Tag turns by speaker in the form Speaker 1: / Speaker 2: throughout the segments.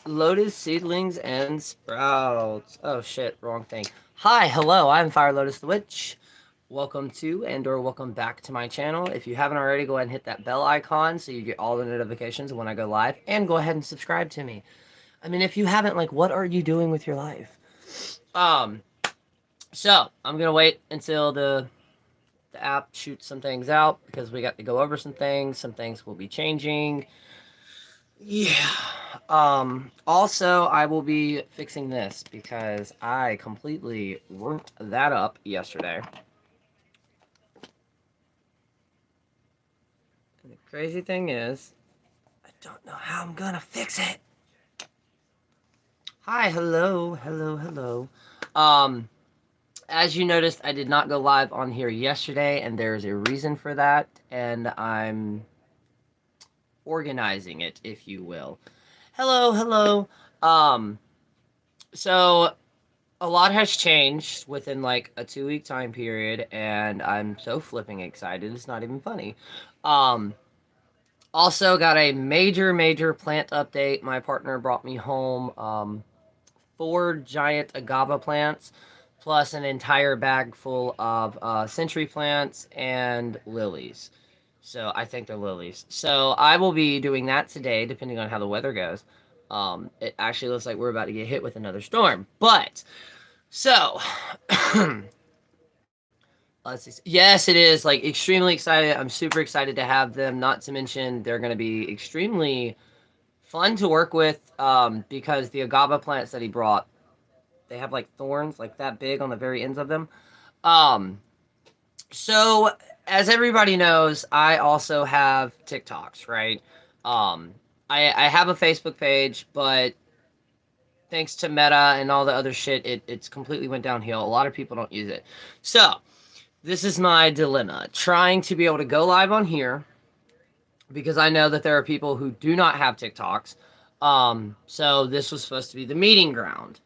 Speaker 1: lotus seedlings and sprouts. Oh shit, wrong thing. Hi, hello, I'm firelotusthewitch. Welcome to and/or welcome back to my channel. If you haven't already, go ahead and hit that bell icon so you get all the notifications when I go live, and go ahead and subscribe to me. I mean, if you haven't, like, what are you doing with your life? Um, so I'm gonna wait until the app shoots some things out because we got to go over some things. Some things will be changing. Yeah. Also, I will be fixing this because I completely worked that up yesterday. And the crazy thing is, I don't know how I'm gonna fix it. Hi, hello, hello, hello. Um, as you noticed, I did not go live on here yesterday, and there's a reason for that, and I'm organizing it, if you will. Hello, hello. Um, so a lot has changed within like a 2 week time period, and I'm so flipping excited. It's not even funny. Um, Also got a major plant update. My partner brought me home 4 giant agave plants, plus an entire bag full of century plants and lilies. So I think they're lilies. So I will be doing that today, depending on how the weather goes. It actually looks like we're about to get hit with another storm. But so let's see. Yes, it is like extremely excited. I'm super excited to have them. Not to mention they're going to be extremely fun to work with because the agave plants that he brought, they have like thorns like that big on the very ends of them. Um, so as everybody knows, I also have TikToks, right? Um, I have a Facebook page, but thanks to Meta and all the other shit, it's completely went downhill. A lot of people don't use it. So this is my dilemma, trying to be able to go live on here because I know that there are people who do not have TikToks. So this was supposed to be the meeting ground.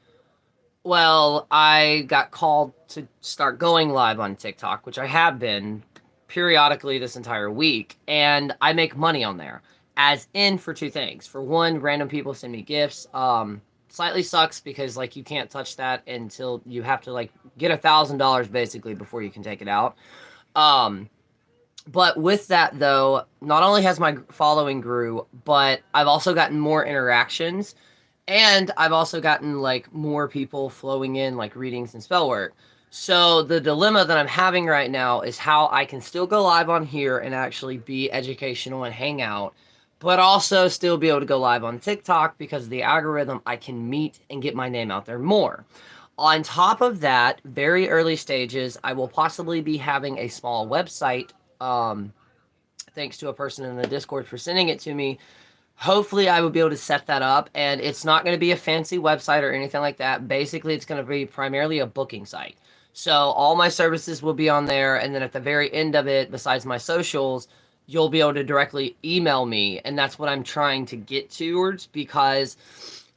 Speaker 1: Well, I got called to start going live on TikTok, which I have been periodically this entire week, and I make money on there. As in for two things. For one, random people send me gifts. Slightly sucks because like you can't touch that until you have to like get $1,000 basically before you can take it out. Um, but with that though, not only has my following grew, but I've also gotten more interactions, and I've also gotten like more people flowing in like readings and spell work. So the dilemma that I'm having right now is how I can still go live on here and actually be educational and hang out, but also still be able to go live on TikTok because of the algorithm. I can meet and get my name out there more. On top of that, very early stages, I will possibly be having a small website. Um, Thanks to a person in the Discord for sending it to me. Hopefully, I will be able to set that up, and it's not going to be a fancy website or anything like that. Basically, it's going to be primarily a booking site. So all my services will be on there, and then at the very end of it, besides my socials, you'll be able to directly email me, and that's what I'm trying to get towards because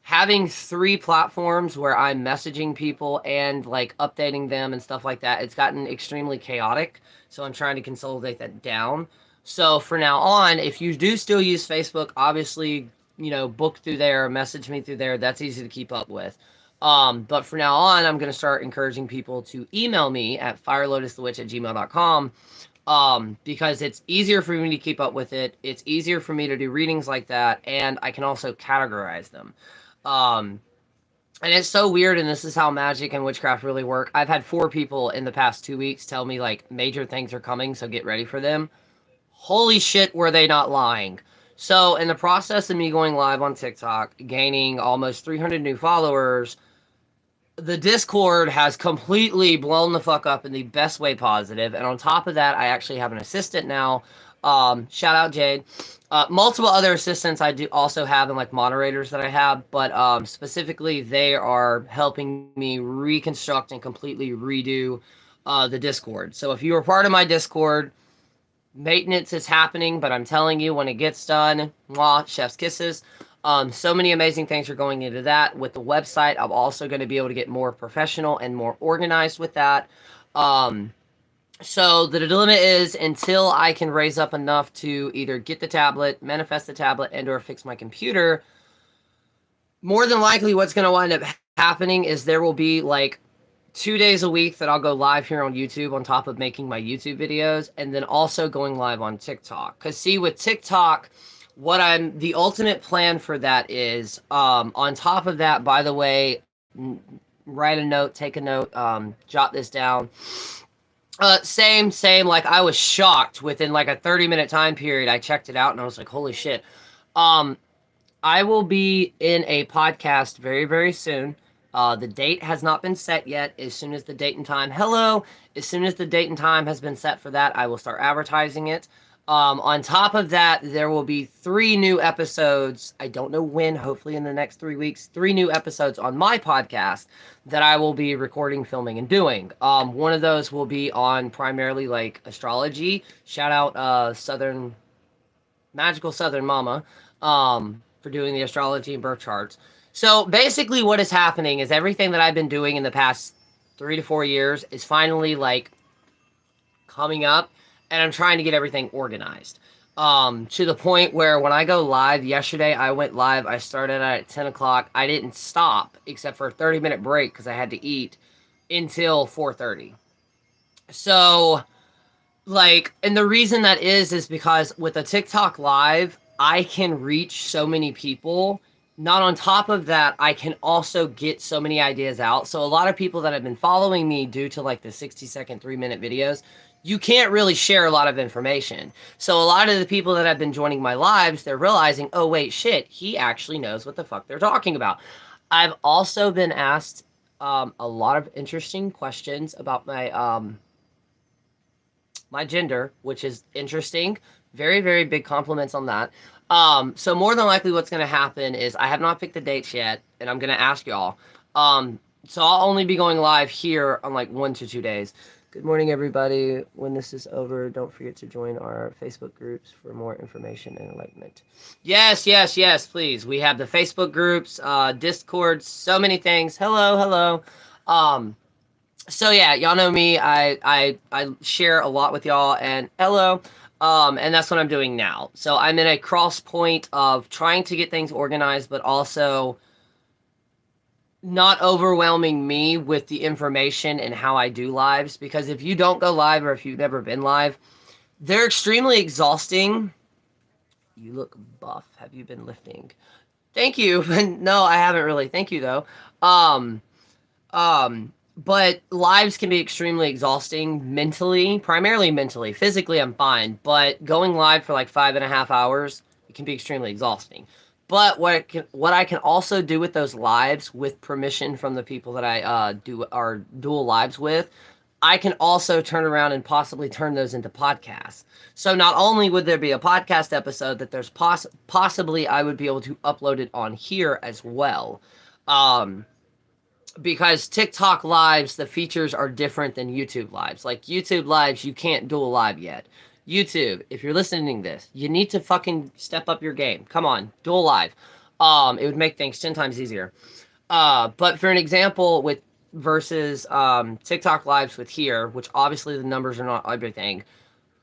Speaker 1: having 3 platforms where I'm messaging people and like updating them and stuff like that, it's gotten extremely chaotic. So I'm trying to consolidate that down. So for now on, if you do still use Facebook, obviously, book through there, message me through there. That's easy to keep up with. But for now on, I'm going to start encouraging people to email me at firelotusthewitch@gmail.com because it's easier for me to keep up with it. It's easier for me to do readings like that, and I can also categorize them. Um, and it's so weird, and this is how magic and witchcraft really work. I've had 4 people in the past 2 weeks tell me like major things are coming, so get ready for them. Holy shit, were they not lying? So, in the process of me going live on TikTok, gaining almost 300 new followers, the Discord has completely blown the fuck up in the best way positive. And on top of that, I actually have an assistant now. Shout out Jade. Multiple other assistants I do also have, and like moderators that I have, but specifically they are helping me reconstruct and completely redo the Discord. So if you were part of my Discord, maintenance is happening, but I'm telling you, when it gets done, mwah, chef's kisses. So many amazing things are going into that. With the website, I'm also going to be able to get more professional and more organized with that. Um, so the dilemma is until I can raise up enough to either get the tablet, manifest the tablet, and or fix my computer, more than likely what's going to wind up happening is there will be like 2 days a week that I'll go live here on YouTube on top of making my YouTube videos, and then also going live on TikTok. Because see, with TikTok, the ultimate plan for that is, on top of that, by the way, write a note, take a note, jot this down. Same. Like, I was shocked within like a 30-minute time period. I checked it out and I was like, holy shit. Um, I will be in a podcast very, very soon. The date has not been set yet. As soon as the date and time, as soon as the date and time has been set for that, I will start advertising it. On top of that, there will be 3 new episodes. I don't know when, hopefully in the next 3 weeks, 3 new episodes on my podcast that I will be recording, filming, and doing. One of those will be on primarily like astrology. Shout out, Magical Southern Mama, for doing the astrology and birth charts. So basically, what is happening is everything that I've been doing in the past 3 to 4 years is finally like coming up, and I'm trying to get everything organized. To the point where when I go live, yesterday I went live. I started at 10 o'clock. I didn't stop except for a 30-minute break because I had to eat until 4:30. So, like, and the reason that is because with a TikTok live, I can reach so many people. Not on top of that, I can also get so many ideas out. So a lot of people that have been following me due to like the 60-second, 3-minute videos, you can't really share a lot of information. So a lot of the people that have been joining my lives, they're realizing, oh wait, shit, he actually knows what the fuck they're talking about. I've also been asked a lot of interesting questions about my gender, which is interesting. Very, very big compliments on that. So more than likely what's going to happen is I have not picked the dates yet, and I'm going to ask y'all. So I'll only be going live here on like 1 to 2 days. Good morning, everybody. When this is over, don't forget to join our Facebook groups for more information and enlightenment. Yes, please. We have the Facebook groups, Discord, so many things. Hello. So yeah, y'all know me. I share a lot with y'all, and hello. And that's what I'm doing now. So I'm in a cross point of trying to get things organized, but also not overwhelming me with the information and how I do lives. Because if you don't go live, or if you've never been live, they're extremely exhausting. You look buff. Have you been lifting? Thank you. No, I haven't really. Thank you though. Um, but lives can be extremely exhausting mentally, primarily mentally. Physically, I'm fine, but going live for like 5.5 hours, it can be extremely exhausting. But what I can also do with those lives, with permission from the people that I do our dual lives with, I can also turn around and possibly turn those into podcasts. So not only would there be a podcast episode, that there's possibly I would be able to upload it on here as well. Because TikTok lives, the features are different than YouTube lives. Like YouTube lives, you can't dual live yet. YouTube, if you're listening to this, you need to fucking step up your game. Come on, dual live. It would make things 10 times easier. But for an example, with versus TikTok lives with here, which obviously the numbers are not everything.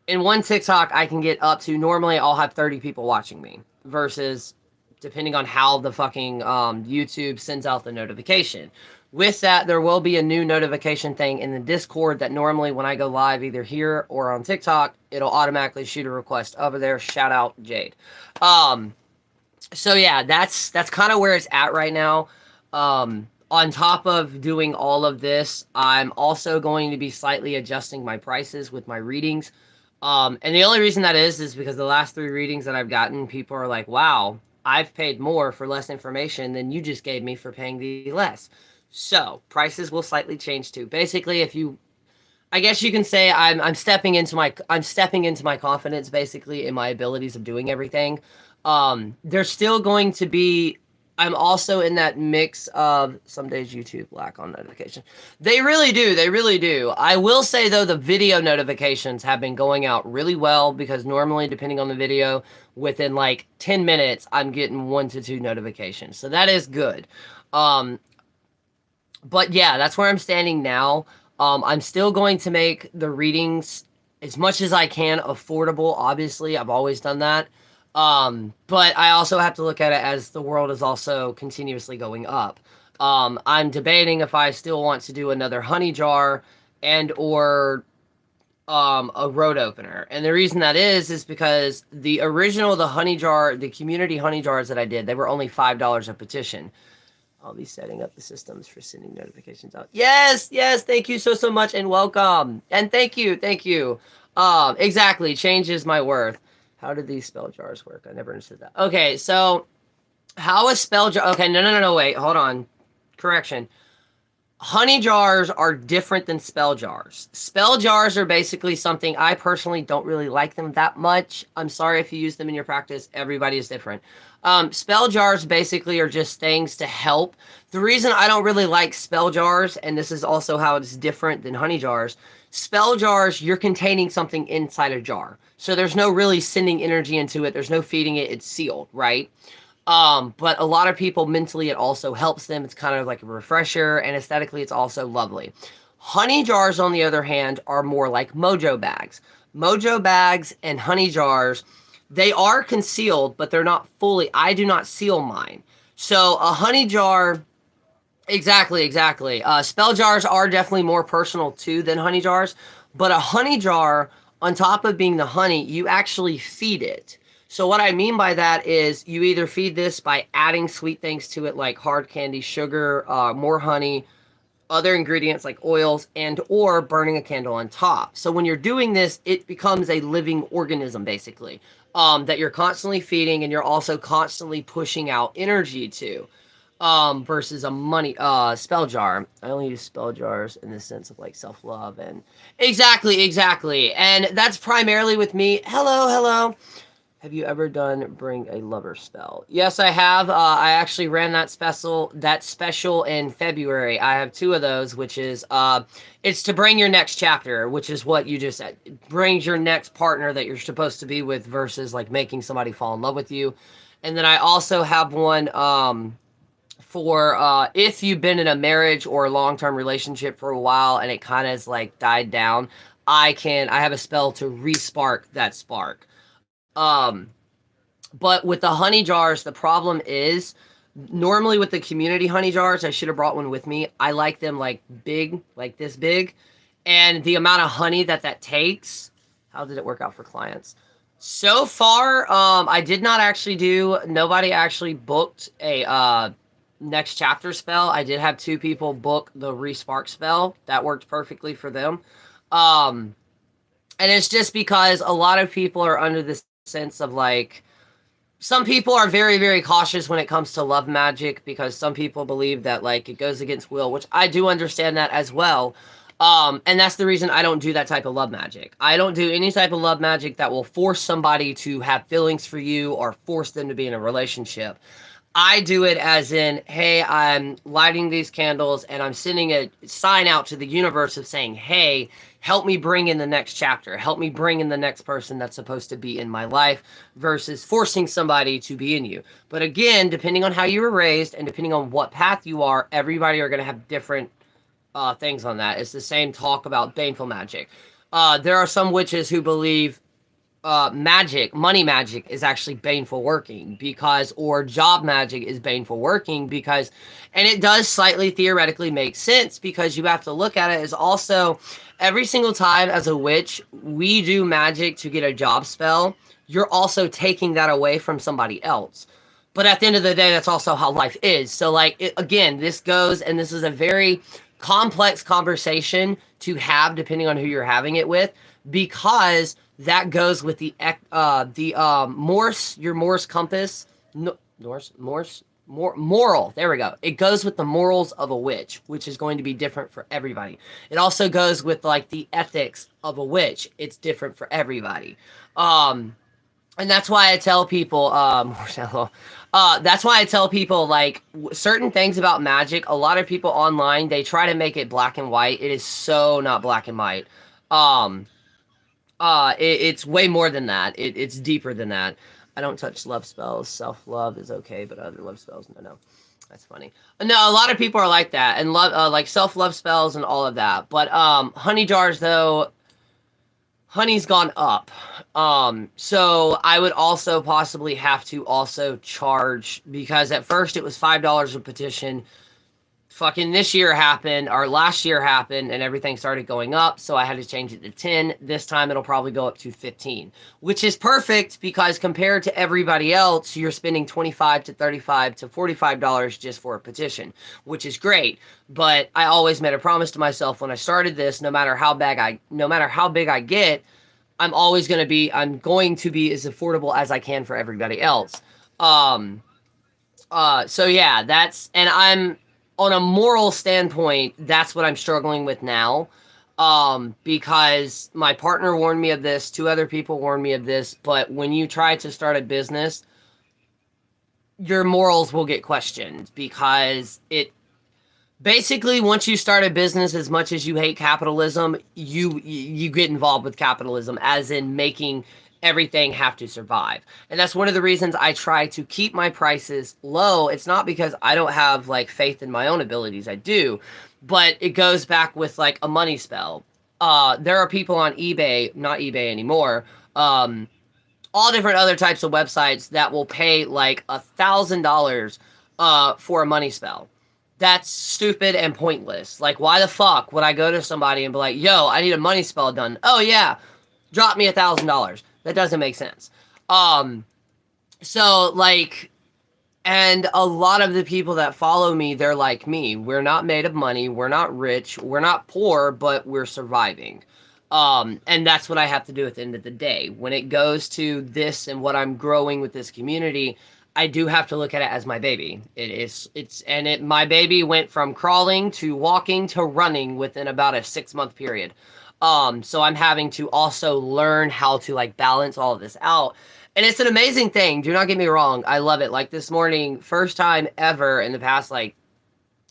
Speaker 1: In one TikTok, I can get up to, normally I'll have 30 people watching me, versus depending on how the fucking YouTube sends out the notification. With that, there will be a new notification thing in the Discord that normally when I go live, either here or on TikTok, it'll automatically shoot a request over there. Shout out Jade. So yeah, that's kind of where it's at right now. On top of doing all of this, I'm also going to be slightly adjusting my prices with my readings. And the only reason that is because the last 3 readings that I've gotten, people are like, wow, I've paid more for less information than you just gave me for paying the less. So prices will slightly change too. Basically, I guess you can say I'm stepping into my confidence, basically, in my abilities of doing everything. There's still going to be. I'm also in that mix of some days YouTube lack on notification. They really do. I will say though, the video notifications have been going out really well, because normally, depending on the video, within like 10 minutes, I'm getting 1 to 2 notifications. So that is good. But yeah, that's where I'm standing now. I'm still going to make the readings as much as I can affordable. Obviously, I've always done that. But I also have to look at it as the world is also continuously going up. I'm debating if I still want to do another honey jar and or a road opener. And the reason that is because the honey jar, the community honey jars that I did, they were only $5 a petition. I'll be setting up the systems for sending notifications out. Yes, yes, thank you so much and welcome. And thank you, thank you. Exactly, change is my worth. How did these spell jars work? I never understood that. Okay, so how a spell jar, okay, no, wait, hold on. Correction. Honey jars are different than spell jars. Spell jars are basically something I personally don't really like them that much. I'm sorry if you use them in your practice. Everybody is different. Spell jars basically are just things to help. The reason I don't really like spell jars, and this is also how it's different than honey jars, spell jars, you're containing something inside a jar. So there's no really sending energy into it. There's no feeding it. It's sealed, right? But a lot of people mentally, it also helps them. It's kind of like a refresher, and aesthetically, it's also lovely. Honey jars, on the other hand, are more like mojo bags. Mojo bags and honey jars, they are concealed, but they're not fully. I do not seal mine. So a honey jar, exactly. Spell jars are definitely more personal too than honey jars, but a honey jar, on top of being the honey, you actually feed it. So what I mean by that is you either feed this by adding sweet things to it like hard candy, sugar, more honey, other ingredients like oils, and or burning a candle on top. So when you're doing this, it becomes a living organism basically, that you're constantly feeding and you're also constantly pushing out energy to. Versus a money spell jar. I only use spell jars in the sense of like self-love and exactly. And that's primarily with me. Hello. Have you ever done bring a lover spell? Yes, I have. I actually ran that special in February. I have two of those, which is it's to bring your next chapter, which is what you just said. It brings your next partner that you're supposed to be with versus like making somebody fall in love with you. And then I also have one for if you've been in a marriage or a long-term relationship for a while and it kind of has like died down, I have a spell to re-spark that spark. Um, but with the honey jars, the problem is normally with the community honey jars, I should have brought one with me. I like them like big, like this big. And the amount of honey that takes, how did it work out for clients? So far, I did not actually nobody actually booked a next chapter spell. I did have two people book the respark spell. That worked perfectly for them. Um, and it's just because a lot of people are under this sense of like, some people are very, very cautious when it comes to love magic because some people believe that like it goes against will, which I do understand that as well. And that's the reason I don't do that type of love magic. I don't do any type of love magic that will force somebody to have feelings for you or force them to be in a relationship. I do it as in, hey, I'm lighting these candles and I'm sending a sign out to the universe of saying, hey, help me bring in the next chapter. Help me bring in the next person that's supposed to be in my life versus forcing somebody to be in you. But again, depending on how you were raised and depending on what path you are, everybody are going to have different things on that. It's the same talk about baneful magic. There are some witches who believe money magic is actually baneful working or job magic is baneful working because, and it does slightly theoretically make sense because you have to look at it as also every single time as a witch, we do magic to get a job spell. You're also taking that away from somebody else. But at the end of the day, that's also how life is. So like, again, this is a very complex conversation to have depending on who you're having it with because that goes with the Morse, your Morse compass, moral. There we go. It goes with the morals of a witch, which is going to be different for everybody. It also goes with like the ethics of a witch. It's different for everybody. And that's why I tell people, that's why I tell people like certain things about magic. A lot of people online, they try to make it black and white. It is so not black and white. It's way more than that. It's deeper than that. I don't touch love spells. Self-love is okay, but other love spells, no. That's funny. No, a lot of people are like that, and love, like self-love spells and all of that. But honey jars, though, honey's gone up. So I would also possibly have to also charge, because at first it was $5 a petition. Fucking this year happened, or last year happened, and everything started going up, so I had to change it to 10. This time it'll probably go up to 15, which is perfect because compared to everybody else, you're spending 25 to 35 to $45 just for a petition, which is great. But I always made a promise to myself when I started this, no matter how big I get, I'm going to be as affordable as I can for everybody else. Um, so yeah, and I'm on a moral standpoint, that's what I'm struggling with now. Because my partner warned me of this, two other people warned me of this, but when you try to start a business, your morals will get questioned because basically, once you start a business, as much as you hate capitalism, you get involved with capitalism, as in making everything have to survive. And that's one of the reasons I try to keep my prices low. It's not because I don't have like faith in my own abilities. I do, but it goes back with like a money spell. There are people on eBay, not eBay anymore, all different other types of websites that will pay like $1,000 for a money spell. That's stupid and pointless. Like, why the fuck would I go to somebody and be like, yo, I need a money spell done? Oh yeah, drop me $1,000. That doesn't make sense. So like, and a lot of the people that follow me, they're like me. We're not made of money. We're not rich. We're not poor, but we're surviving. And that's what I have to do at the end of the day. When it goes to this and what I'm growing with this community, I do have to look at it as my baby. My baby went from crawling to walking to running within about a 6-month period. So I'm having to also learn how to like balance all of this out. And it's an amazing thing. Do not get me wrong. I love it. Like this morning, first time ever in the past like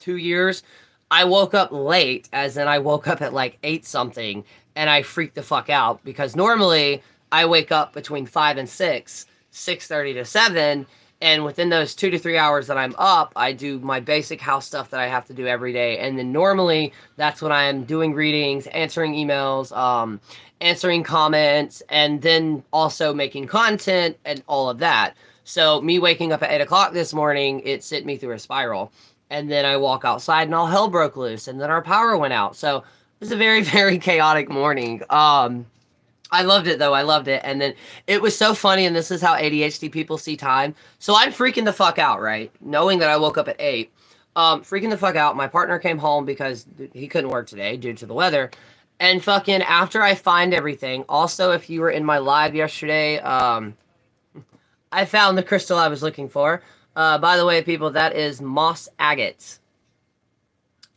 Speaker 1: 2 years, I woke up late, as in I woke up at like 8 something, and I freaked the fuck out because normally I wake up between 5 and 6, 6:30 to 7, and within those 2 to 3 hours that I'm up, I do my basic house stuff that I have to do every day. And then normally that's when I am doing readings, answering emails, answering comments, and then also making content and all of that. So me waking up at 8 o'clock this morning, it sent me through a spiral. And then I walk outside and all hell broke loose, and then our power went out. So it was a very, very chaotic morning. I loved it though. I loved it. And then it was so funny, and this is how ADHD people see time. So I'm freaking the fuck out, right? Knowing that I woke up at 8. Freaking the fuck out. My partner came home because he couldn't work today due to the weather. And fucking after I find everything, also if you were in my live yesterday, I found the crystal I was looking for. By the way, people, that is moss agate.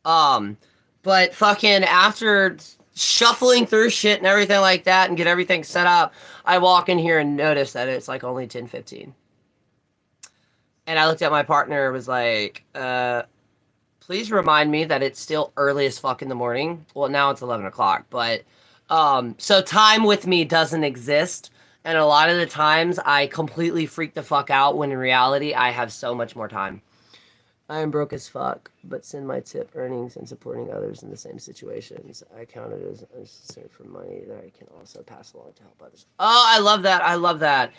Speaker 1: But fucking after shuffling through shit and everything like that and get everything set up, I walk in here and notice that it's like only 10:15. And I looked at my partner and was like, please remind me that it's still early as fuck in the morning. Well, now it's 11 o'clock, but, so time with me doesn't exist. And a lot of the times I completely freak the fuck out when in reality I have so much more time. I am broke as fuck, but send my tip earnings and supporting others in the same situations. I count it as necessary for money that I can also pass along to help others. Oh, I love that. I love that.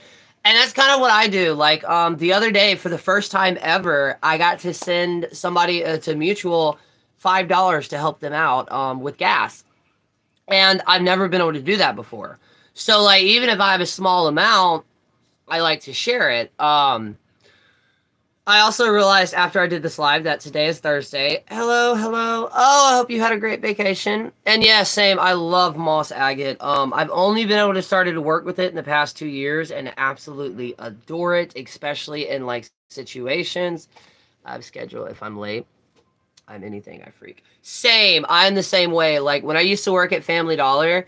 Speaker 1: And that's kind of what I do. Like, the other day, for the first time ever, I got to send somebody to Mutual $5 to help them out with gas. And I've never been able to do that before. So, like, even if I have a small amount, I like to share it. I also realized after I did this live that today is Thursday. Hello, hello. Oh, I hope you had a great vacation. And yeah, same. I love moss agate. I've only been able to start to work with it in the past 2 years and absolutely adore it, especially in like situations. I have schedule if I'm late. I'm anything, I freak. Same. I'm the same way. Like when I used to work at Family Dollar,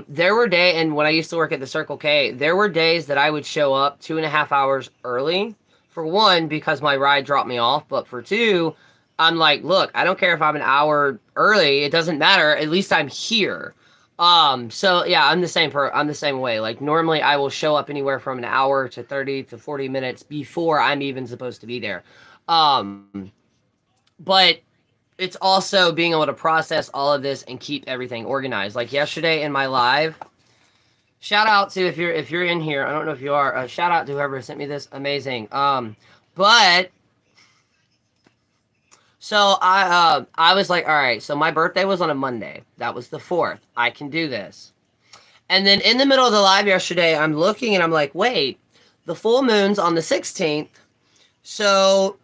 Speaker 1: there were days, and when I used to work at the Circle K, there were days that I would show up 2.5 hours early. For one, because my ride dropped me off, but for two, I'm like, look, I don't care if I'm an hour early. It doesn't matter. At least I'm here. So yeah, I'm the same way. Like normally I will show up anywhere from an hour to 30 to 40 minutes before I'm even supposed to be there. But it's also being able to process all of this and keep everything organized. Like yesterday in my live, Shout out to if you're in here. I don't know if you are. Shout out to whoever sent me this. Amazing. But so I was like, all right. So my birthday was on a Monday. That was the 4th. I can do this. And then in the middle of the live yesterday, I'm looking and I'm like, wait, the full moon's on the 16th. So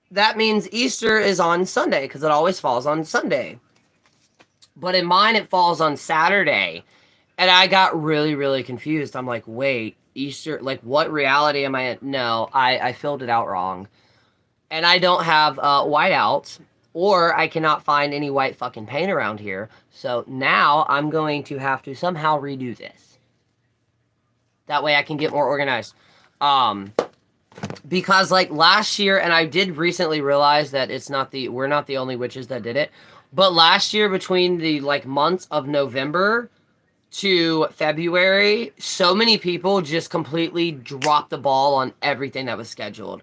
Speaker 1: that means Easter is on Sunday because it always falls on Sunday. But in mine, it falls on Saturday. And I got really, really confused. I'm like, wait, Easter, like what reality am I in? No, I filled it out wrong. And I don't have whiteouts, or I cannot find any white fucking paint around here. So now I'm going to have to somehow redo this. That way I can get more organized. Because like last year, and I did recently realize that we're not the only witches that did it. But last year, between the like months of November to February, so many people just completely dropped the ball on everything that was scheduled.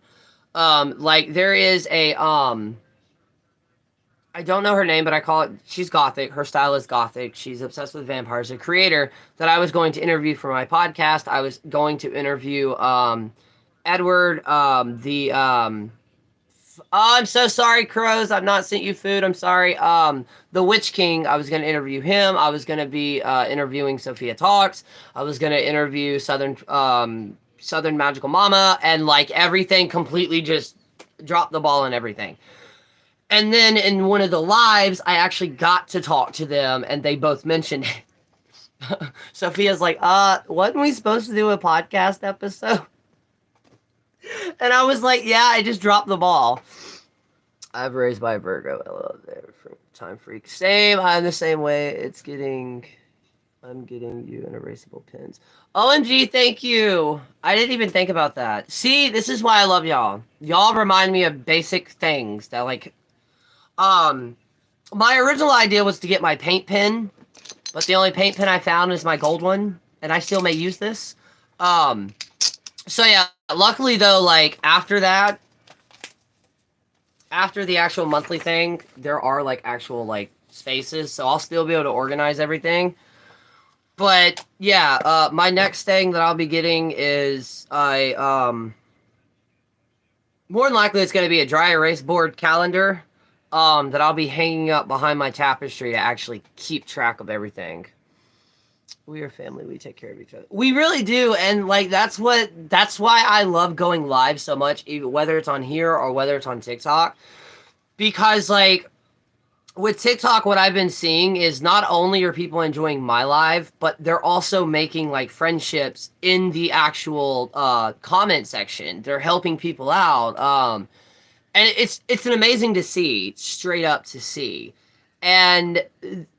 Speaker 1: Like there is a I don't know her name, but I call it, she's gothic. Her style is gothic. She's obsessed with vampires. A creator that I was going to interview for my podcast. I was going to interview Edward, oh, I'm so sorry, Crows. I've not sent you food. I'm sorry. The Witch King. I was going to interview him. I was going to be interviewing Sophia Talks. I was going to interview Southern Magical Mama, and like everything completely just dropped the ball on everything. And then in one of the lives, I actually got to talk to them, and they both mentioned it. Sophia's like, wasn't we supposed to do a podcast episode? And I was like, yeah, I just dropped the ball. I've raised by Virgo. I love that. Time freak. Same. I'm the same way. I'm getting you an erasable pins. OMG, thank you. I didn't even think about that. See, this is why I love y'all. Y'all remind me of basic things that like, my original idea was to get my paint pen, but the only paint pen I found is my gold one, and I still may use this. So yeah, luckily though, like after that, after the actual monthly thing, there are like actual like spaces, so I'll still be able to organize everything. But yeah, my next thing that I'll be getting is more than likely it's going to be a dry erase board calendar that I'll be hanging up behind my tapestry to actually keep track of everything. We are family. We take care of each other. We really do, and like that's why I love going live so much, even whether it's on here or whether it's on TikTok, because like with TikTok, what I've been seeing is not only are people enjoying my live, but they're also making like friendships in the actual comment section. They're helping people out, and it's an amazing to see, straight up to see. And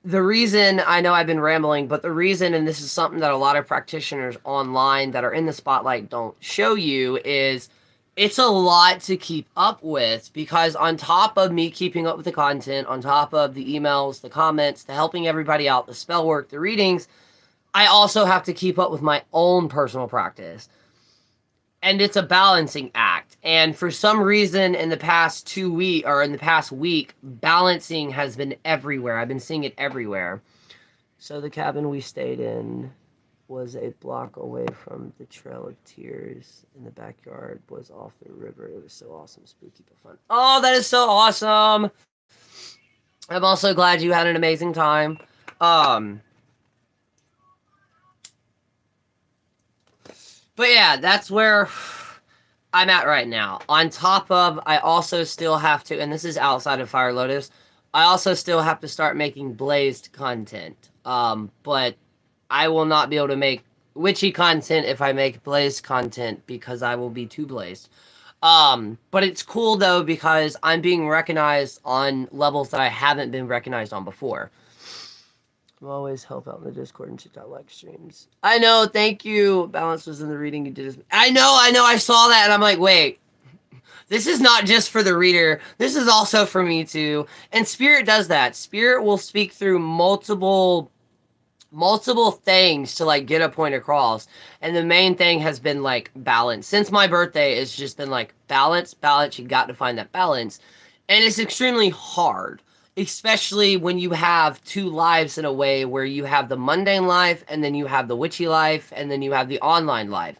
Speaker 1: the reason, I know I've been rambling, but the reason, and this is something that a lot of practitioners online that are in the spotlight don't show you, is it's a lot to keep up with, because on top of me keeping up with the content, on top of the emails, the comments, the helping everybody out, the spell work, the readings, I also have to keep up with my own personal practice. And it's a balancing act. And for some reason in the past 2 week or in the past week, balancing has been everywhere. I've been seeing it everywhere. So the cabin we stayed in was a block away from the Trail of Tears, and the backyard was off the river. It was so awesome, spooky, but fun. Oh, that is so awesome. I'm also glad you had an amazing time. But yeah, that's where I'm at right now. On top of, I also still have to, and this is outside of Fire Lotus, I also still have to start making blazed content. But I will not be able to make witchy content if I make blazed content, because I will be too blazed. But it's cool though, because I'm being recognized on levels that I haven't been recognized on before. I'll always help out in the Discord and TikTok live streams. I know, thank you. Balance was in the reading you did. I know, I saw that, and I'm like, wait. This is not just for the reader. This is also for me too. And Spirit does that. Spirit will speak through multiple things to like get a point across. And the main thing has been like balance. Since my birthday, it's just been like balance. You got to find that balance. And it's extremely hard. especially when you have two lives in a way where you have the mundane life and then you have the witchy life and then you have the online life.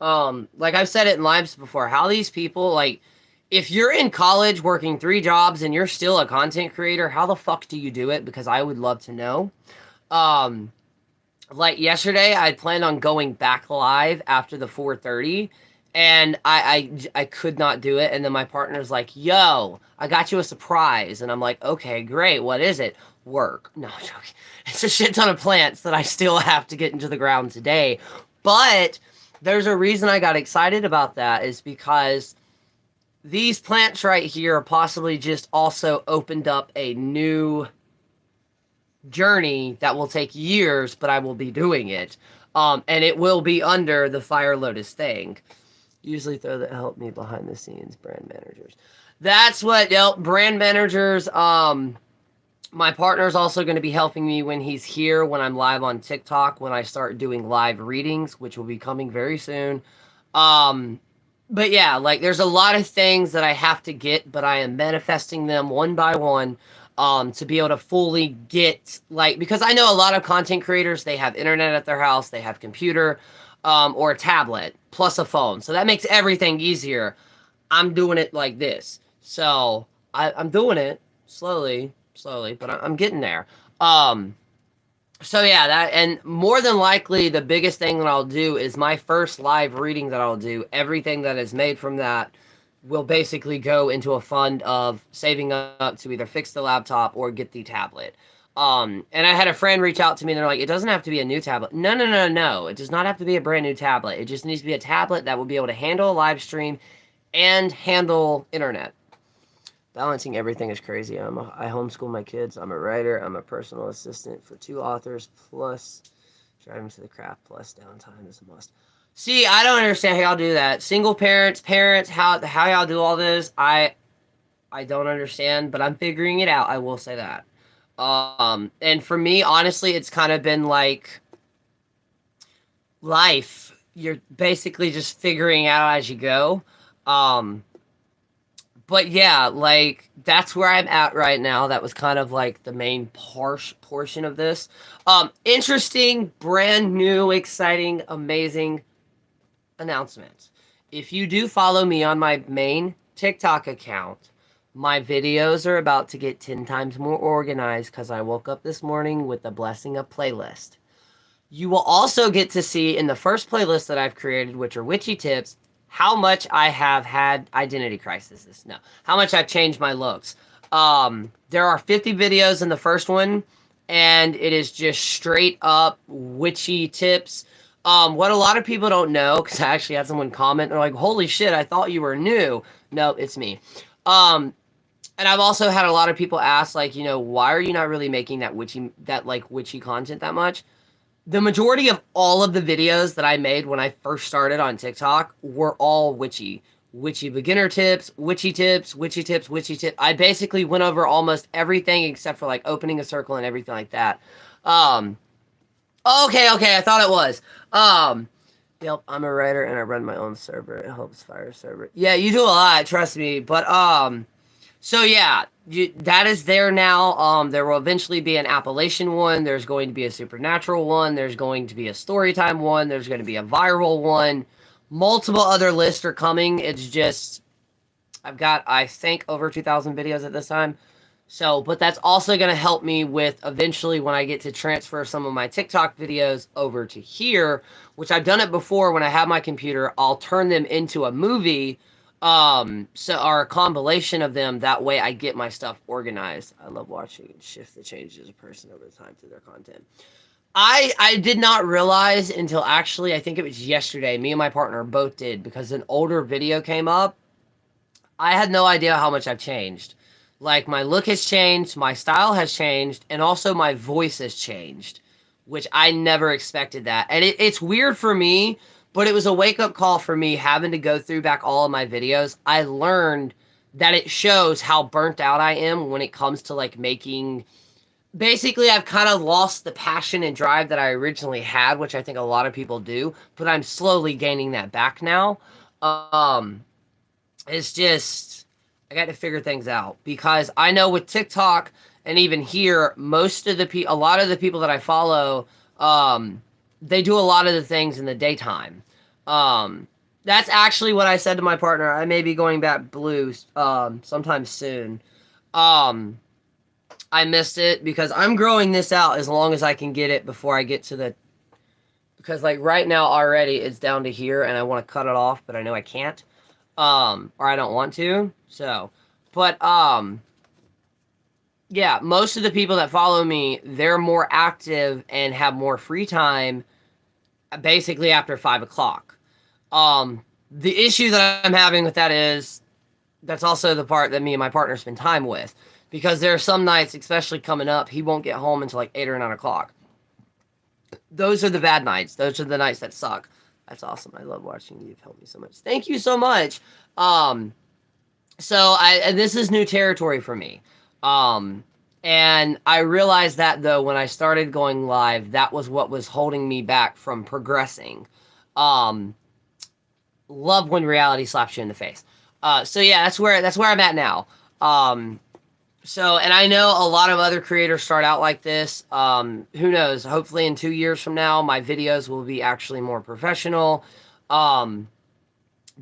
Speaker 1: Like I've said it in lives before, how these people, like, if you're in college working 3 jobs and you're still a content creator, how the fuck do you do it? Because I would love to know. Um, like yesterday, I planned on going back live after the 4:30, and I could not do it. And then my partner's like, "Yo, I got you a surprise," and I'm like, "Okay, great. What is it?" Work. No, I'm joking. It's a shit ton of plants that I still have to get into the ground today. But there's a reason I got excited about that is because these plants right here possibly just also opened up a new journey that will take years, but I will be doing it. And it will be under the Fire Lotus thing. Usually throw that help me behind the scenes, brand managers. That's what, yep, brand managers. My partner's also going to be helping me when he's here, when I'm live on TikTok, when I start doing live readings, which will be coming very soon. But yeah, like there's a lot of things that I have to get, but I am manifesting them one by one to be able to fully get, like, because I know a lot of content creators, they have internet at their house, they have computer or a tablet plus a phone. So that makes everything easier. I'm doing it like this. So I'm doing it slowly, but I'm getting there. So yeah, that, and more than likely the biggest thing that I'll do is my first live reading that I'll do, everything that is made from that will basically go into a fund of saving up to either fix the laptop or get the tablet. And I had a friend reach out to me and they're like, it doesn't have to be a new tablet. No. It does not have to be a brand new tablet. It just needs to be a tablet that will be able to handle a live stream and handle internet. Balancing everything is crazy. I homeschool my kids. I'm a writer. I'm a personal assistant for 2 authors, plus driving to the craft, plus downtime is a must. See, I don't understand how y'all do that. Single parents, how y'all do all this. I don't understand, but I'm figuring it out. I will say that. And for me, honestly, it's kind of been like life. You're basically just figuring out as you go. But yeah, like that's where I'm at right now. That was kind of like the main portion of this. Interesting, brand new, exciting, amazing announcement. If you do follow me on my main TikTok account, my videos are about to get 10 times more organized because I woke up this morning with the blessing of playlist. You will also get to see in the first playlist that I've created, which are witchy tips, how much I have had identity crises. No, how much I've changed my looks. There are 50 videos in the first one, and it is just straight up witchy tips. What a lot of people don't know, because I actually had someone comment, they're like, holy shit, I thought you were new. No, it's me. And I've also had a lot of people ask, like, you know, why are you not really making that witchy content that much? The majority of all of the videos that I made when I first started on TikTok were all witchy. Witchy beginner tips, witchy tips, witchy tips, witchy tips. I basically went over almost everything except for like opening a circle and everything like that. Okay, I thought it was. Yep, I'm a writer and I run my own server. It helps fire server. Yeah, you do a lot, trust me. But so yeah, that is there now. There will eventually be an Appalachian one. There's going to be a supernatural one. There's going to be a storytime one. There's going to be a viral one. Multiple other lists are coming. It's just, I've got, I think, over 2,000 videos at this time. So, but that's also going to help me with eventually when I get to transfer some of my TikTok videos over to here, which I've done it before when I have my computer. I'll turn them into a movie. Or a compilation of them. That way I get my stuff organized. I love watching it shift the changes a person over time through their content. I did not realize until actually, I think it was yesterday, me and my partner both did, because an older video came up. I had no idea how much I've changed. Like, my look has changed, my style has changed, and also my voice has changed, which I never expected that. And it's weird for me, but it was a wake-up call for me having to go through back all of my videos. I learned that it shows how burnt out I am when it comes to, like, making... Basically, I've kind of lost the passion and drive that I originally had, which I think a lot of people do, but I'm slowly gaining that back now. It's just... I got to figure things out, because I know with TikTok, And even here, a lot of the people that I follow, they do a lot of the things in the daytime. Um, that's actually what I said to my partner. I may be going back blue sometime soon. Um, I missed it because I'm growing this out as long as I can get it before I get to the, because like right now already it's down to here and I want to cut it off, but I know I can't. Or I don't want to. So, but yeah, most of the people that follow me, they're more active and have more free time basically after 5 o'clock. The issue that I'm having with that is that's also the part that me and my partner spend time with, because there are some nights, especially coming up, he won't get home until like 8 or 9 o'clock. Those are the bad nights. Those are the nights that suck. That's awesome. I love watching you. You've helped me so much. Thank you so much. Um, and this is new territory for me. Um, and I realized that though when I started going live, that was what was holding me back from progressing. Um, love when reality slaps you in the face. So yeah, that's where I'm at now. Um, and I know a lot of other creators start out like this. Who knows? Hopefully in 2 years from now, my videos will be actually more professional. Um,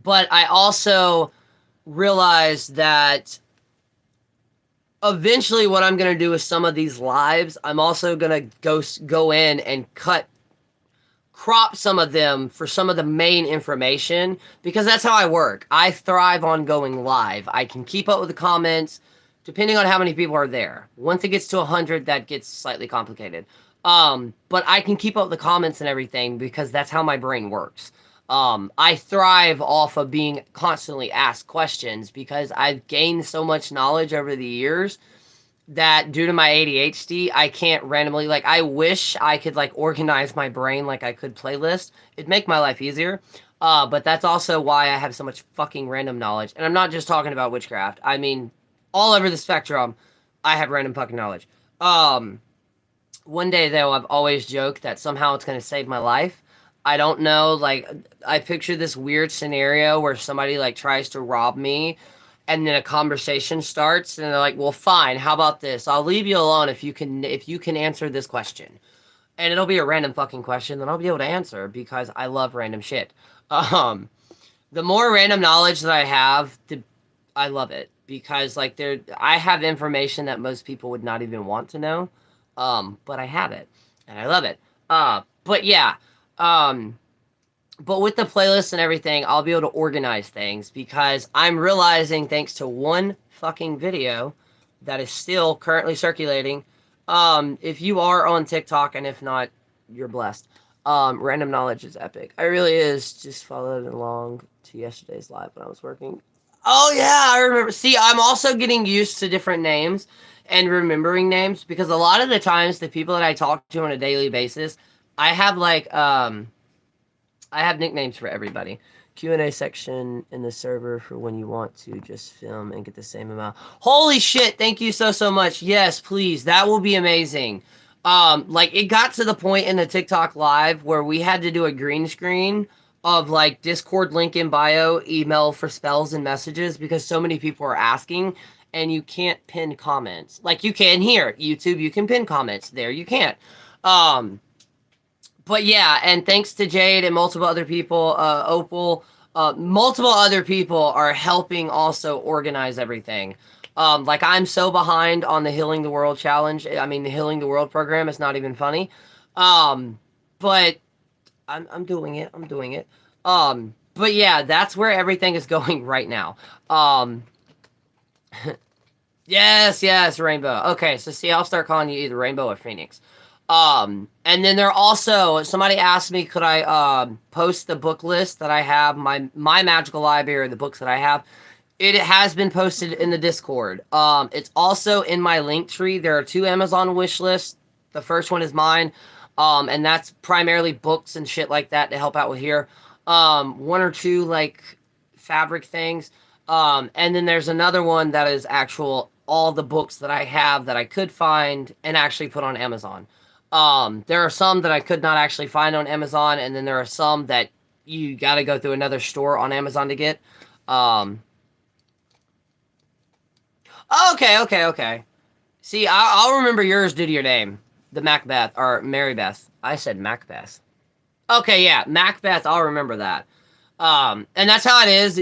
Speaker 1: but I also realize that eventually what I'm going to do with some of these lives, I'm also going to go in and crop some of them for some of the main information, because that's how I work. I thrive on going live. I can keep up with the comments depending on how many people are there. Once it gets to 100, that gets slightly complicated. But I can keep up with the comments and everything because that's how my brain works. I thrive off of being constantly asked questions because I've gained so much knowledge over the years that due to my ADHD, I can't randomly, like, I wish I could, like, organize my brain like I could playlist. It'd make my life easier. But that's also why I have so much fucking random knowledge. And I'm not just talking about witchcraft. I mean, all over the spectrum, I have random fucking knowledge. Um, One day, though, I've always joked that somehow it's going to save my life. I don't know, like, I picture this weird scenario where somebody, like, tries to rob me, and then a conversation starts, and they're like, well, fine, how about this? I'll leave you alone if you can answer this question. And it'll be a random fucking question that I'll be able to answer because I love random shit. Um, the more random knowledge that I have, I love it because like I have information that most people would not even want to know. But I have it and I love it. But yeah, um, but with the playlist and everything, I'll be able to organize things because I'm realizing thanks to one fucking video that is still currently circulating. If you are on TikTok and if not, you're blessed. Random knowledge is epic. It really is. Just followed along to yesterday's live when I was working. Oh yeah, I remember. See, I'm also getting used to different names and remembering names because a lot of the times the people that I talk to on a daily basis, I have like I have nicknames for everybody. Q&A section in the server for when you want to just film and get the same amount. Holy shit, thank you so much. Yes, please. That will be amazing. Like it got to the point in the TikTok live where we had to do a green screen of like Discord link in bio, email for spells and messages because so many people are asking and you can't pin comments. Like you can here. YouTube, you can pin comments. There you can't. But yeah, and thanks to Jade and multiple other people, Opal, multiple other people are helping also organize everything. Like I'm so behind on the Healing the World challenge. I mean, the Healing the World program is not even funny. Um, but I'm doing it. I'm doing it. But yeah, that's where everything is going right now. Um, yes, Rainbow. Okay, so see, I'll start calling you either Rainbow or Phoenix. And then there also somebody asked me, could I post the book list that I have, my magical library, the books that I have. It has been posted in the Discord. It's also in my link tree. There are 2 Amazon wish lists. The first one is mine. And that's primarily books and shit like that to help out with here. 1 or 2 like fabric things. And then there's another one that is actual all the books that I have that I could find and actually put on Amazon. There are some that I could not actually find on Amazon, and then there are some that you got to go through another store on Amazon to get. Okay. See, I'll remember yours due to your name. The Macbeth, or Mary Beth. I said Macbeth. Okay, yeah, Macbeth, I'll remember that. And that's how it is.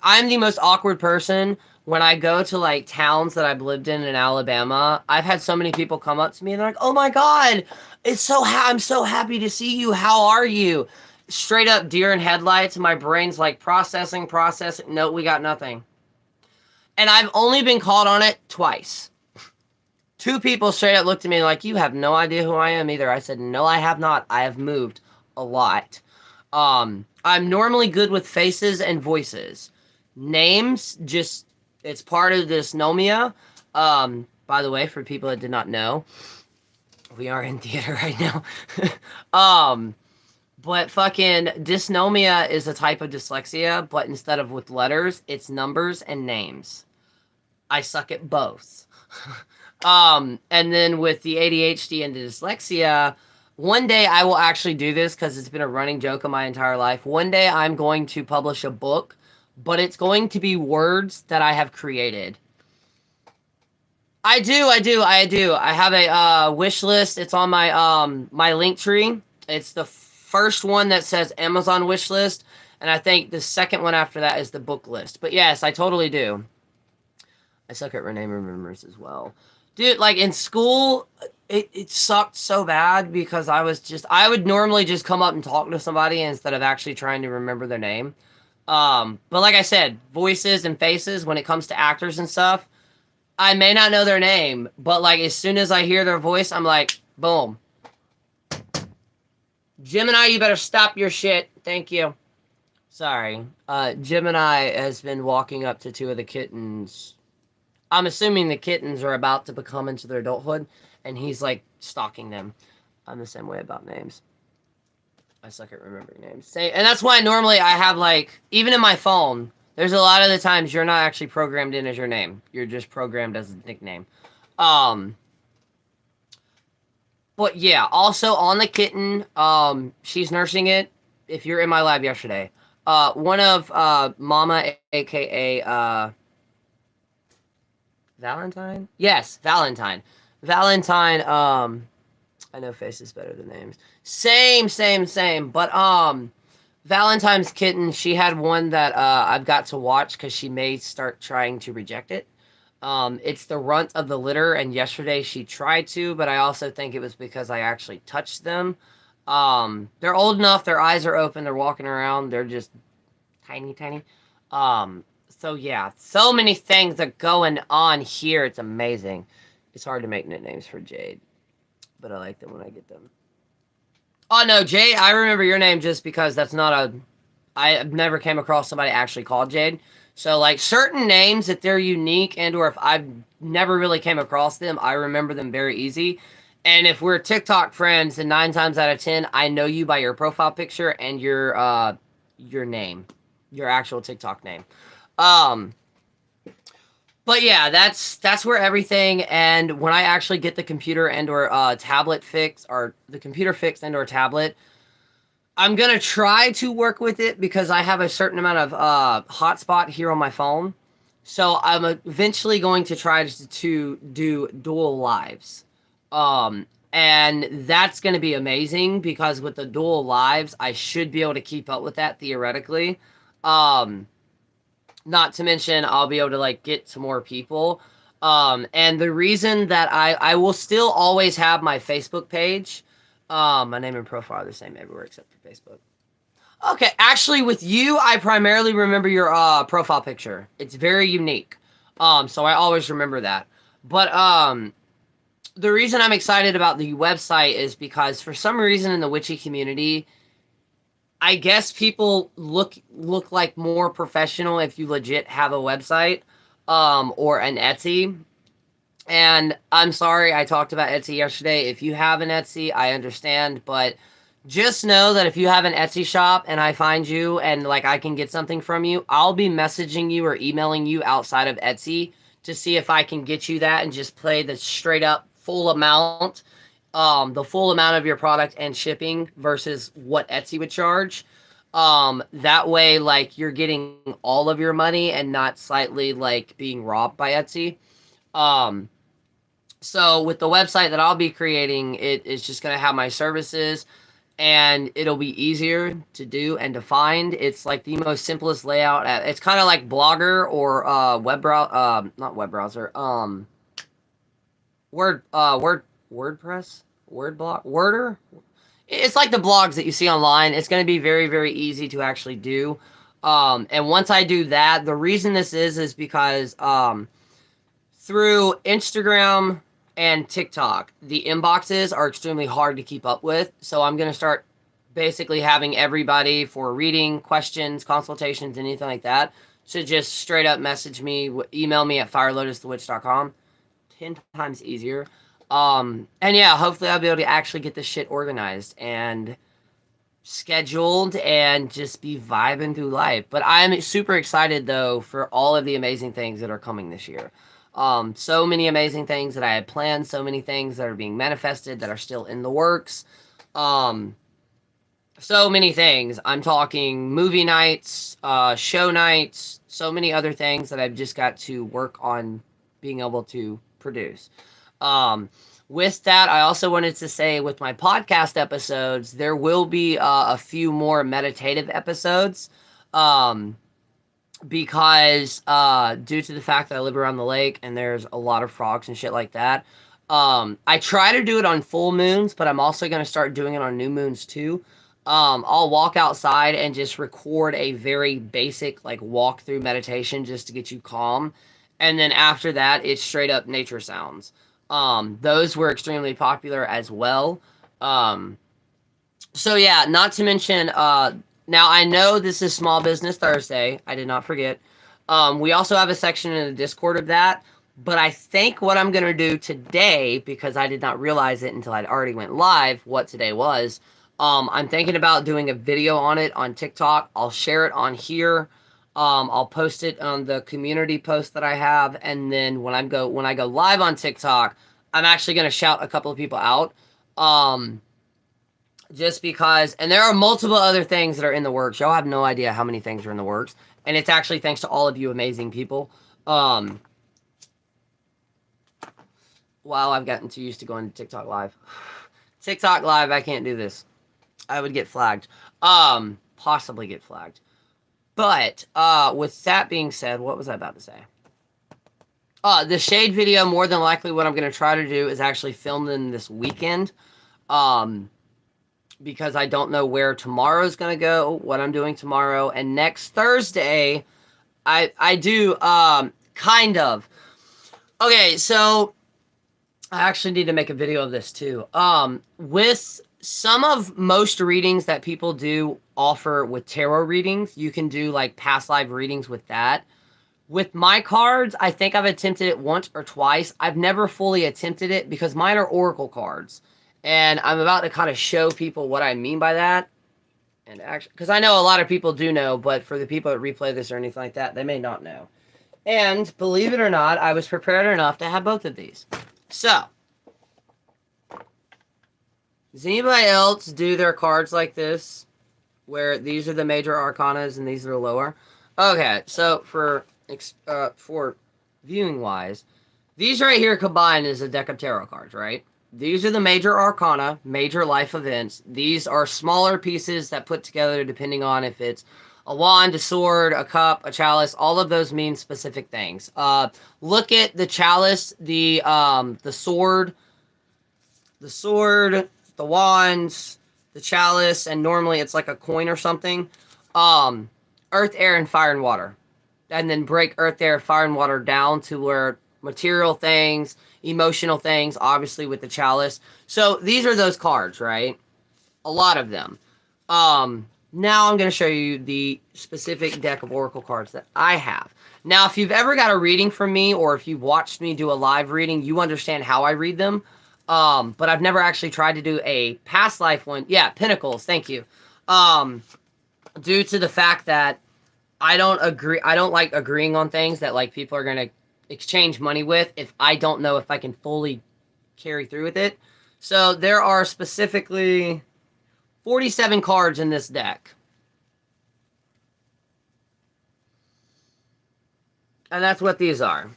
Speaker 1: I'm the most awkward person when I go to like towns that I've lived in Alabama. I've had so many people come up to me and they're like, "Oh my God, I'm so happy to see you. How are you?" Straight up deer in headlights. My brain's like processing. No, we got nothing. And I've only been called on it twice. Two people straight up looked at me like, "You have no idea who I am either." I said, "No, I have not. I have moved a lot." I'm normally good with faces and voices. Names, just, it's part of the dysnomia. By the way, for people that did not know, we are in theater right now. um, but fucking dysnomia is a type of dyslexia, but instead of with letters, it's numbers and names. I suck at both. And then with the ADHD and the dyslexia, one day I will actually do this because it's been a running joke of my entire life. One day I'm going to publish a book, but it's going to be words that I have created. I do. I have a wish list. It's on my link tree. It's the first one that says Amazon wish list, and I think the second one after that is the book list. But yes, I totally do. I suck at name remembrance as well. Dude, like in school, it sucked so bad because I would normally just come up and talk to somebody instead of actually trying to remember their name. But like I said, voices and faces, when it comes to actors and stuff, I may not know their name, but like as soon as I hear their voice, I'm like, boom. Gemini, you better stop your shit. Thank you. Sorry. Gemini has been walking up to two of the kittens. I'm assuming the kittens are about to become into their adulthood, and he's like stalking them. I'm the same way about names. I suck at remembering names. And that's why normally I have like, even in my phone, there's a lot of the times you're not actually programmed in as your name. You're just programmed as a nickname. But yeah, also on the kitten, she's nursing it. If you're in my lab yesterday, one of Mama, aka Valentine? Yes, Valentine. Valentine, I know faces better than names. Same. But Valentine's kitten, she had one that I've got to watch because she may start trying to reject it. It's the runt of the litter, and yesterday she tried to, but I also think it was because I actually touched them. They're old enough, their eyes are open, they're walking around, they're just tiny. So yeah, so many things are going on here. It's amazing. It's hard to make nicknames for Jade, but I like them when I get them. Oh no, Jade, I remember your name just because that's not a... I've never came across somebody actually called Jade. So like certain names, if they're unique and or if I've never really came across them, I remember them very easy. And if we're TikTok friends, then 9 times out of 10, I know you by your profile picture and your name, your actual TikTok name. But yeah, that's where everything, and when I actually get the computer and or tablet fixed, or the computer fixed and or tablet, I'm gonna try to work with it because I have a certain amount of hotspot here on my phone. So I'm eventually going to try to do dual lives. And that's going to be amazing because with the dual lives, I should be able to keep up with that theoretically. Um, Not to mention I'll be able to like get to more people. And the reason that I will still always have my Facebook page. My name and profile are the same everywhere except for Facebook. Okay, actually with you, I primarily remember your profile picture. It's very unique. So I always remember that. But the reason I'm excited about the website is because for some reason in the witchy community, I guess people look like more professional if you legit have a website or an Etsy. And I'm sorry I talked about Etsy yesterday. If you have an Etsy, I understand, but just know that if you have an Etsy shop and I find you and like I can get something from you, I'll be messaging you or emailing you outside of Etsy to see if I can get you that and just play the straight up full amount, the full amount of your product and shipping versus what Etsy would charge. That way, like you're getting all of your money and not slightly like being robbed by Etsy. Um, So with the website that I'll be creating, it is just going to have my services, and it'll be easier to do and to find. It's like the most simplest layout. It's kind of like Blogger or web browser, not web browser, WordPress, Worder. It's like the blogs that you see online. It's going to be very, very easy to actually do. And once I do that, the reason this is because through Instagram and TikTok, the inboxes are extremely hard to keep up with. So I'm going to start basically having everybody for reading, questions, consultations, anything like that to just straight up message me, email me at firelotusthewitch.com. 10 times easier. And yeah, hopefully I'll be able to actually get this shit organized and scheduled and just be vibing through life. But I'm super excited though for all of the amazing things that are coming this year. So many amazing things that I had planned, so many things that are being manifested that are still in the works. Um, so many things. I'm talking movie nights, show nights, so many other things that I've just got to work on being able to produce. Um, with that, I also wanted to say with my podcast episodes, there will be a few more meditative episodes. Um, because due to the fact that I live around the lake and there's a lot of frogs and shit like that, I try to do it on full moons, but I'm also going to start doing it on new moons too. I'll walk outside and just record a very basic like walk-through meditation just to get you calm, and then after that it's straight up nature sounds. Those were extremely popular as well. um, so yeah, not to mention, now I know this is Small Business Thursday. I did not forget. We also have a section in the Discord of that. But I think what I'm gonna do today, because I did not realize it until I'd already went live, what today was. I'm thinking about doing a video on it on TikTok. I'll share it on here. I'll post it on the community post that I have, and then when I go live on TikTok, I'm actually gonna shout a couple of people out. Um, just because, and there are multiple other things that are in the works. Y'all have no idea how many things are in the works, and it's actually thanks to all of you amazing people. um wow, I've gotten too used to going to TikTok live. TikTok live, I can't do this. I would get flagged. Possibly get flagged. But with that being said, what was I about to say? The shade video, more than likely what I'm going to try to do is actually film them this weekend. um because I don't know where tomorrow's gonna go, what I'm doing tomorrow, and next Thursday, I do kind of. Okay, so I actually need to make a video of this too. With some of most readings that people do offer with tarot readings, you can do like past life readings with that. With my cards, I think I've attempted it once or twice. I've never fully attempted it because mine are oracle cards. And I'm about to kind of show people what I mean by that. And actually, because I know a lot of people do know, but for the people that replay this or anything like that, they may not know. And believe it or not, I was prepared enough to have both of these. So, does anybody else do their cards like this? Where these are the major arcanas and these are the lower? Okay, so for viewing wise, these right here combined is a deck of tarot cards, right? These are the major arcana, major life events. These are smaller pieces that put together depending on if it's a wand, a sword, a cup, a chalice. All of those mean specific things. Look at the chalice, the sword, the wands, the chalice, and normally it's like a coin or something. Um, Earth, air, and fire and water. And then break earth, air, fire, and water down to where material things, emotional things, obviously with the chalice. So these are those cards, right? A lot of them. Now I'm going to show you the specific deck of oracle cards that I have. Now, if you've ever got a reading from me or if you've watched me do a live reading, you understand how I read them. But I've never actually tried to do a past life one. Yeah, Pentacles, thank you. Due to the fact that I don't agree. I don't like agreeing on things that like people are gonna exchange money with if I don't know if I can fully carry through with it. So there are specifically 47 cards in this deck. And that's what these are.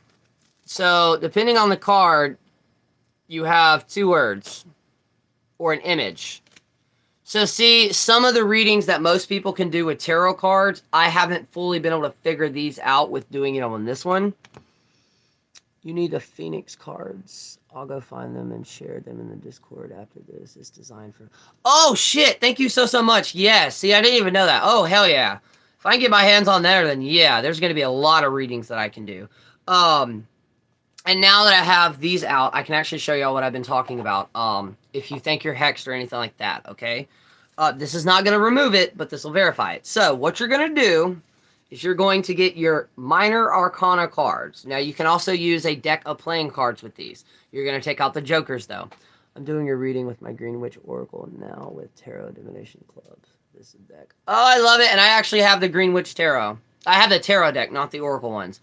Speaker 1: So depending on the card, you have 2 words or an image. So see, some of the readings that most people can do with tarot cards, I haven't fully been able to figure these out with doing it on this one. You need the Phoenix cards. I'll go find them and share them in the Discord after this. It's designed for... Oh, shit! Thank you so much. Yeah, see, I didn't even know that. Oh, hell yeah. If I can get my hands on there, then yeah, there's going to be a lot of readings that I can do. And now that I have these out, I can actually show y'all what I've been talking about. If you think you're hexed or anything like that, okay? This is not going to remove it, but this will verify it. So, what you're going to do is you're going to get your minor arcana cards. Now, you can also use a deck of playing cards with these. You're going to take out the jokers, though. I'm doing your reading with my Green Witch Oracle now with Tarot Divination Clubs. This is deck. Oh, I love it, and I actually have the Green Witch Tarot. I have the Tarot deck, not the Oracle ones.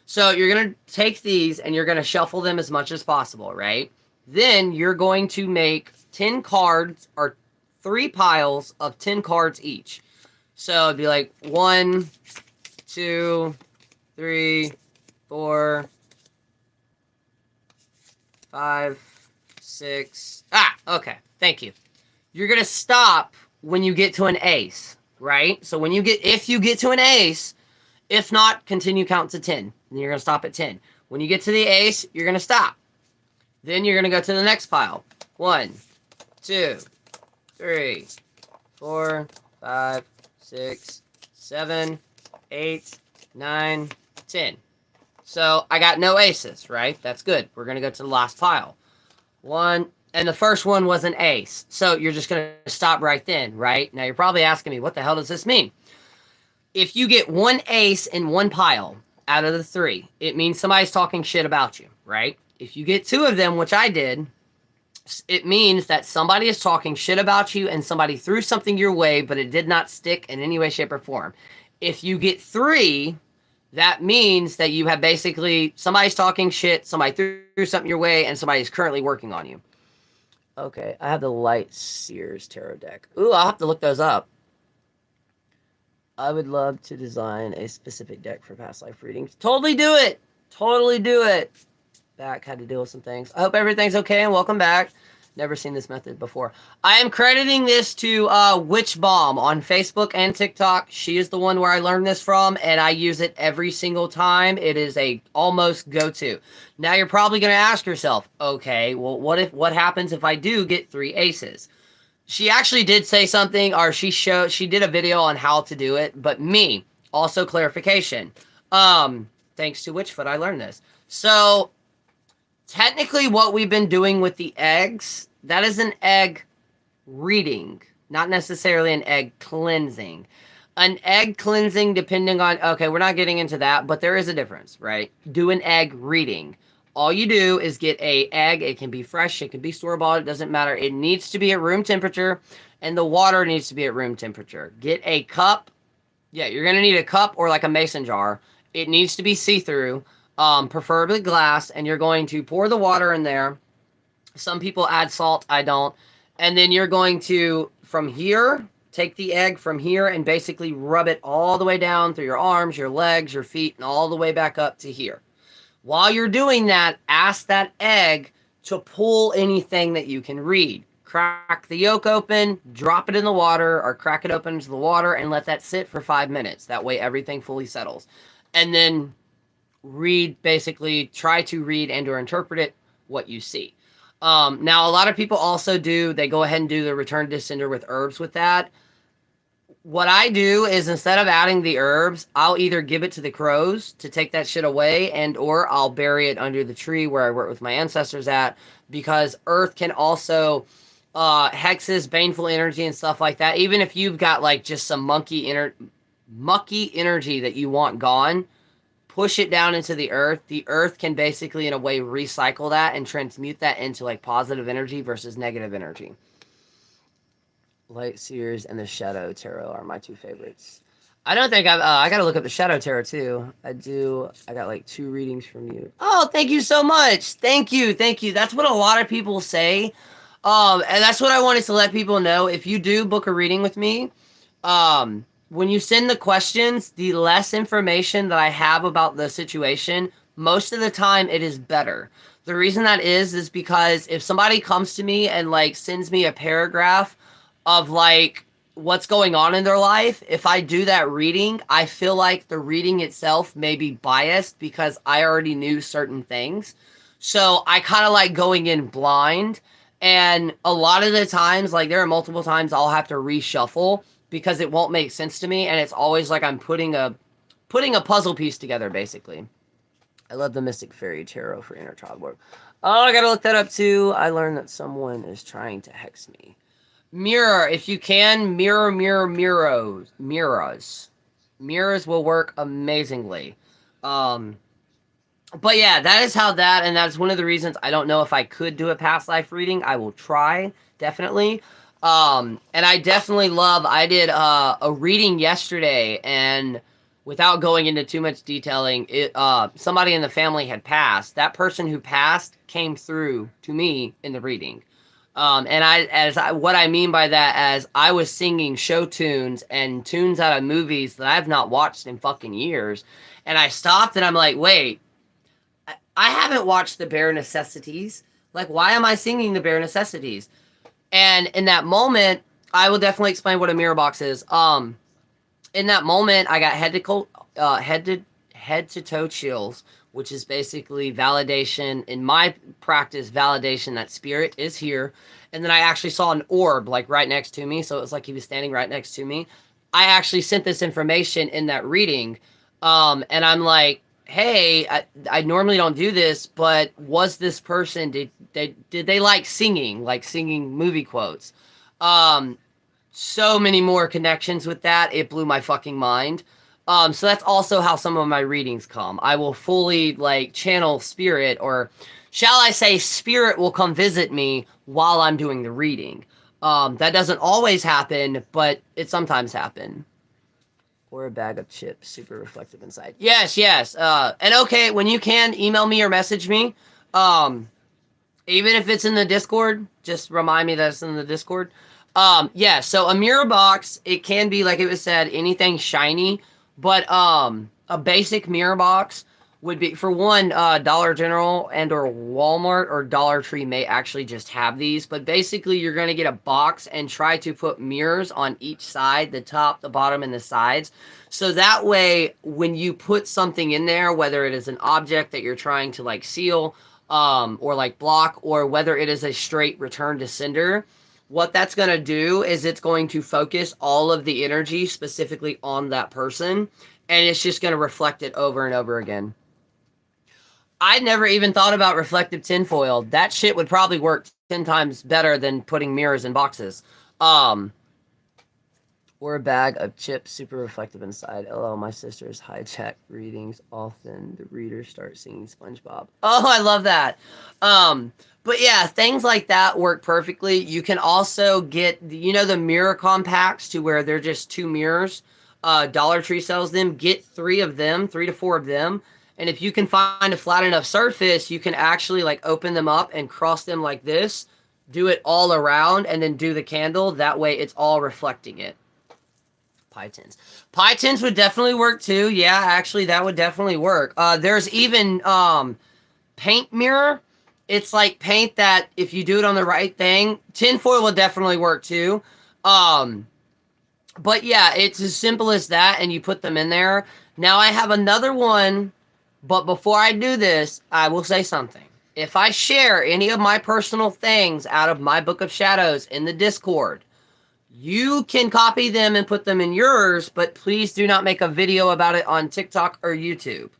Speaker 1: So you're going to take these and you're going to shuffle them as much as possible, right? Then you're going to make 10 cards or 3 piles of 10 cards each. So it'd be like 1, 2, 3, 4, 5, 6. Okay. Thank you. You're going to stop when you get to an ace, right? So if you get to an ace, if not, continue count to 10. And you're going to stop at 10. When you get to the ace, you're going to stop. Then you're going to go to the next pile. 1, 2, 3, 4, 5, 6, 7, 8, 9, 10. So I got no aces, right? That's good. We're going to go to the last pile. 1, and the first one was an ace. So you're just going to stop right then, right? Now you're probably asking me, what the hell does this mean? If you get 1 ace in 1 pile out of the 3, it means somebody's talking shit about you, right? If you get 2 of them, which I did, it means that somebody is talking shit about you and somebody threw something your way, but it did not stick in any way, shape, or form. If you get 3, that means that you have basically somebody's talking shit, somebody threw something your way, and somebody is currently working on you. Okay, I have the Light Seers Tarot deck. Ooh, I'll have to look those up. I would love to design a specific deck for past life readings. Totally do it. Totally do it. Back, had to deal with some things. I hope everything's okay and welcome back. Never seen this method before. I am crediting this to Witch Bomb on Facebook and TikTok. She is the one where I learned this from, and I use it every single time. It is a almost go-to. Now you're probably going to ask yourself, okay, well, what happens if I do get 3 aces? She actually did say something, or she did a video on how to do it, but also clarification. Thanks to Witchfoot, I learned this. So, technically what we've been doing with the eggs, that is an egg reading, not necessarily an egg cleansing. An egg cleansing, depending on, okay, we're not getting into that, but there is a difference, right? Do an egg reading. All you do is get a egg. It can be fresh. It can be store-bought. It doesn't matter. It needs to be at room temperature, and the water needs to be at room temperature. Get a cup. Yeah, you're going to need a cup or like a mason jar. It needs to be see-through, preferably glass, and you're going to pour the water in there. Some people add salt. I don't. And then you're going to, from here, take the egg from here and basically rub it all the way down through your arms, your legs, your feet, and all the way back up to here. While you're doing that, ask that egg to pull anything that you can read. Crack the yolk open, drop it in the water, or crack it open into the water, and let that sit for 5 minutes. That way everything fully settles. And then read, basically, try to read and or interpret it, what you see. Now, a lot of people also they go ahead and do the return to sender with herbs with that. What I do is instead of adding the herbs, I'll either give it to the crows to take that shit away, and or I'll bury it under the tree where I work with my ancestors at, because earth can also hexes, baneful energy and stuff like that. Even if you've got like just some mucky energy that you want gone, push it down into the earth. The earth can basically in a way recycle that and transmute that into like positive energy versus negative energy. Light Seers and the Shadow Tarot are my 2 favorites. I don't think I gotta look up the Shadow Tarot too. I got like 2 readings from you. Oh, thank you so much. Thank you. That's what a lot of people say. And that's what I wanted to let people know. If you do book a reading with me, when you send the questions, the less information that I have about the situation, most of the time it is better. The reason that is because if somebody comes to me and like sends me a paragraph of like what's going on in their life, if I do that reading, I feel like the reading itself may be biased because I already knew certain things. So I kind of like going in blind. And a lot of the times, like there are multiple times I'll have to reshuffle because it won't make sense to me. And it's always like I'm putting a puzzle piece together, basically. I love the Mystic Fairy Tarot for inner child work. Oh, I gotta look that up too. I learned that someone is trying to hex me. Mirror, if you can, mirrors. Mirrors will work amazingly. Um, but yeah, that is how that, and that's one of the reasons I don't know if I could do a past life reading. I will try, definitely. And I definitely love, I did a reading yesterday, and without going into too much detailing, somebody in the family had passed. That person who passed came through to me in the reading. What I mean by that, as I was singing show tunes and tunes out of movies that I've not watched in fucking years, and I stopped and I'm like, wait, I haven't watched the Bare Necessities. Like, why am I singing the Bare Necessities? And in that moment, I will definitely explain what a mirror box is. In that moment, I got head to toe chills, which is basically validation in my practice. Validation that spirit is here, and then I actually saw an orb like right next to me, so it was like he was standing right next to me. I actually sent this information in that reading, and I'm like, hey, I normally don't do this, but was this person did they like singing movie quotes? Um, so many more connections with that. It blew my fucking mind. So that's also how some of my readings come. I will fully like channel spirit, or shall I say, spirit will come visit me while I'm doing the reading. That doesn't always happen, but it sometimes happens. Or a bag of chips, super reflective inside. Yes, yes. And okay, when you can, email me or message me. Um, Even if it's in the Discord, just remind me that it's in the Discord. Yeah, so a mirror box, it can be, like it was said, anything shiny, but a basic mirror box would be, for one, Dollar General and or Walmart or Dollar Tree may actually just have these, but basically you're going to get a box and try to put mirrors on each side, the top, the bottom, and the sides. So that way, when you put something in there, whether it is an object that you're trying to like seal, or like block, or whether it is a straight return to sender, what that's going to do is it's going to focus all of the energy specifically on that person, and it's just going to reflect it over and over again. I never even thought about reflective tinfoil. That shit would probably work 10 times better than putting mirrors in boxes. Um, or a bag of chips, super reflective inside. LOL, my sister's hijack readings. Often the readers start singing SpongeBob. Oh, I love that. But yeah, things like that work perfectly. You can also get, the mirror compacts to where they're just two mirrors. Dollar Tree sells them. Get three of them, 3 to 4 of them. And if you can find a flat enough surface, you can actually like open them up and cross them like this. Do it all around and then do the candle. That way it's all reflecting it. Pie tins. Pie tins would definitely work too. Yeah, actually, that would definitely work. There's even paint mirror. It's like paint that if you do it on the right thing, tinfoil will definitely work too. Um, but yeah, it's as simple as that, and you put them in there. Now I have another one, but before I do this, I will say something. If I share any of my personal things out of my Book of Shadows in the Discord, you can copy them and put them in yours, but please do not make a video about it on TikTok or YouTube.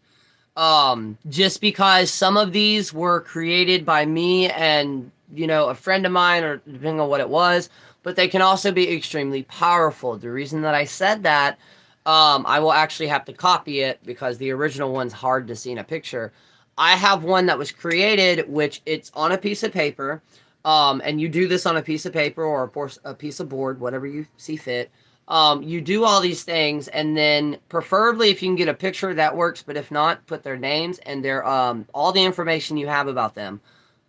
Speaker 1: Just because some of these were created by me and, a friend of mine, or depending on what it was, but they can also be extremely powerful. The reason that I said that, I will actually have to copy it because the original one's hard to see in a picture. I have one that was created, which it's on a piece of paper. And you do this on a piece of paper or a piece of board, whatever you see fit. You do all these things, and then preferably if you can get a picture, that works. But if not, put their names and their all the information you have about them